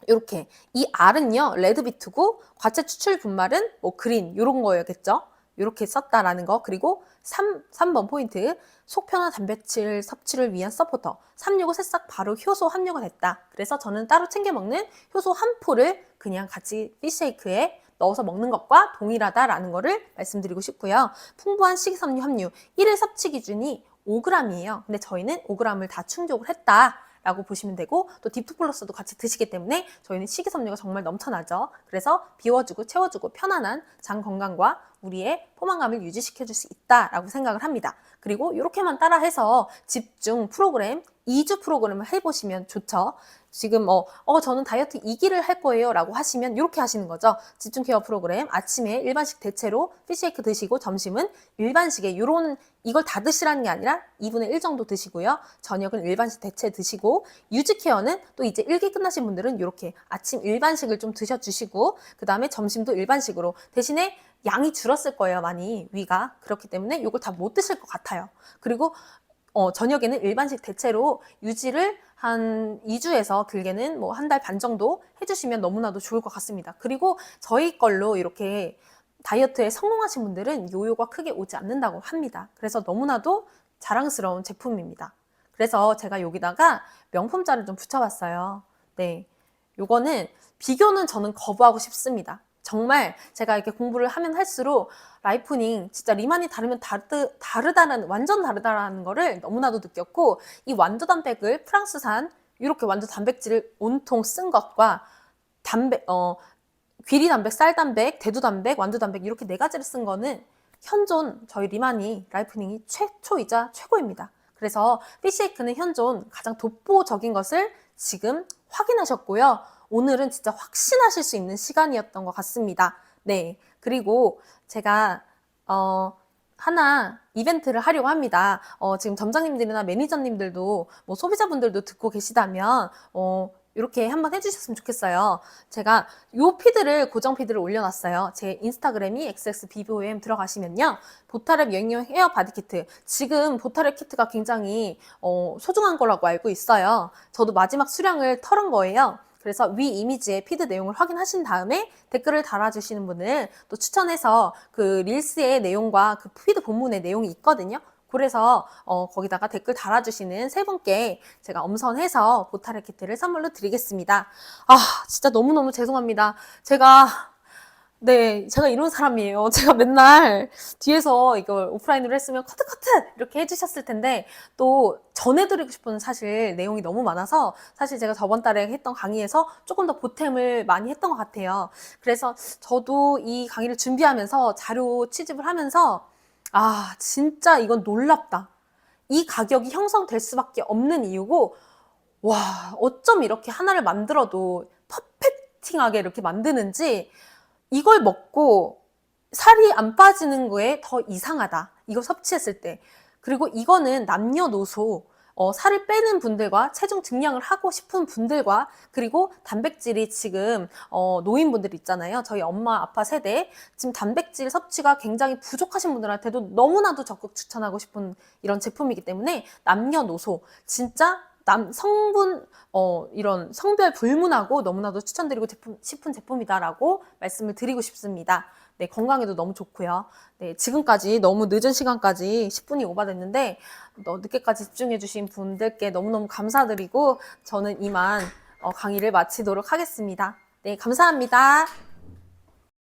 이렇게 이 R은요 레드비트고 과채 추출 분말은 뭐 그린 요런 거였겠죠. 이렇게 썼다라는 거. 그리고 3번 포인트, 속편화 단백질 섭취를 위한 서포터 365 새싹 바로 효소 함유가 됐다. 그래서 저는 따로 챙겨 먹는 효소 한 포를 그냥 같이 피쉐이크에 넣어서 먹는 것과 동일하다라는 거를 말씀드리고 싶고요. 풍부한 식이섬유 함유 1일 섭취 기준이 5g이에요. 근데 저희는 5g을 다 충족을 했다 라고 보시면 되고, 또 딥2 플러스도 같이 드시기 때문에 저희는 식이섬유가 정말 넘쳐나죠. 그래서 비워주고 채워주고 편안한 장 건강과 우리의 포만감을 유지시켜줄 수 있다라고 생각을 합니다. 그리고 이렇게만 따라해서 집중 프로그램, 2주 프로그램을 해보시면 좋죠. 지금 저는 다이어트 2기를 할 거예요 라고 하시면 이렇게 하시는 거죠. 집중 케어 프로그램, 아침에 일반식 대체로 피시에이크 드시고 점심은 일반식에 이걸 다 드시라는 게 아니라 2분의 1 정도 드시고요. 저녁은 일반식 대체 드시고, 유지 케어는 또 이제 1기 끝나신 분들은 이렇게 아침 일반식을 좀 드셔주시고, 그 다음에 점심도 일반식으로. 대신에 양이 줄었을 거예요, 많이 위가. 그렇기 때문에 이걸 다 못 드실 것 같아요. 그리고 저녁에는 일반식 대체로 유지를 한 2주에서 길게는 뭐 한 달 반 정도 해주시면 너무나도 좋을 것 같습니다. 그리고 저희 걸로 이렇게 다이어트에 성공하신 분들은 요요가 크게 오지 않는다고 합니다. 그래서 너무나도 자랑스러운 제품입니다. 그래서 제가 여기다가 명품자를 좀 붙여봤어요. 네, 요거는 비교는 저는 거부하고 싶습니다. 정말 제가 이렇게 공부를 하면 할수록 라이프닝 진짜 리만이 다르면 완전 다르다라는 거를 너무나도 느꼈고, 이 완두단백을 프랑스산 이렇게 완두 단백질을 온통 쓴 것과 귀리단백, 쌀단백, 대두단백, 완두단백 이렇게 4가지를 쓴 거는 현존 저희 리만이 라이프닝이 최초이자 최고입니다. 그래서 피시에이크는 현존 가장 독보적인 것을 지금 확인하셨고요. 오늘은 진짜 확신하실 수 있는 시간이었던 것 같습니다. 네. 그리고 제가, 하나 이벤트를 하려고 합니다. 지금 점장님들이나 매니저님들도 뭐 소비자분들도 듣고 계시다면, 이렇게 한번 해주셨으면 좋겠어요. 제가 요 피드를, 고정 피드를 올려놨어요. 제 인스타그램이 xxbbom 들어가시면요. 보타랩 여행용 헤어 바디키트. 지금 보타랩 키트가 굉장히 소중한 거라고 알고 있어요. 저도 마지막 수량을 털은 거예요. 그래서 위 이미지의 피드 내용을 확인하신 다음에 댓글을 달아주시는 분을 또 추천해서 그 릴스의 내용과 그 피드 본문의 내용이 있거든요. 그래서 거기다가 댓글 달아주시는 세 분께 제가 엄선해서 보타랩 키트를 선물로 드리겠습니다. 아, 진짜 너무너무 죄송합니다. 제가 이런 사람이에요. 제가 맨날 뒤에서 이걸 오프라인으로 했으면 커트 이렇게 해주셨을 텐데 또 전해드리고 싶은 사실 내용이 너무 많아서 사실 제가 저번 달에 했던 강의에서 조금 더 보탬을 많이 했던 것 같아요. 그래서 저도 이 강의를 준비하면서 자료 취집을 하면서 진짜 이건 놀랍다. 이 가격이 형성될 수밖에 없는 이유고 와, 어쩜 이렇게 하나를 만들어도 퍼펙팅하게 이렇게 만드는지 이걸 먹고 살이 안 빠지는 거에 더 이상하다. 이거 섭취했을 때. 그리고 이거는 남녀노소 살을 빼는 분들과 체중 증량을 하고 싶은 분들과 그리고 단백질이 지금 노인분들 있잖아요. 저희 엄마 아빠 세대 지금 단백질 섭취가 굉장히 부족하신 분들한테도 너무나도 적극 추천하고 싶은 이런 제품이기 때문에 남녀노소 진짜 성분 이런 성별 불문하고 너무나도 추천드리고 싶은 제품이다라고 말씀을 드리고 싶습니다. 네, 건강에도 너무 좋고요. 네, 지금까지 너무 늦은 시간까지 10분이 오바됐는데 늦게까지 집중해주신 분들께 너무너무 감사드리고 저는 이만 강의를 마치도록 하겠습니다. 네, 감사합니다.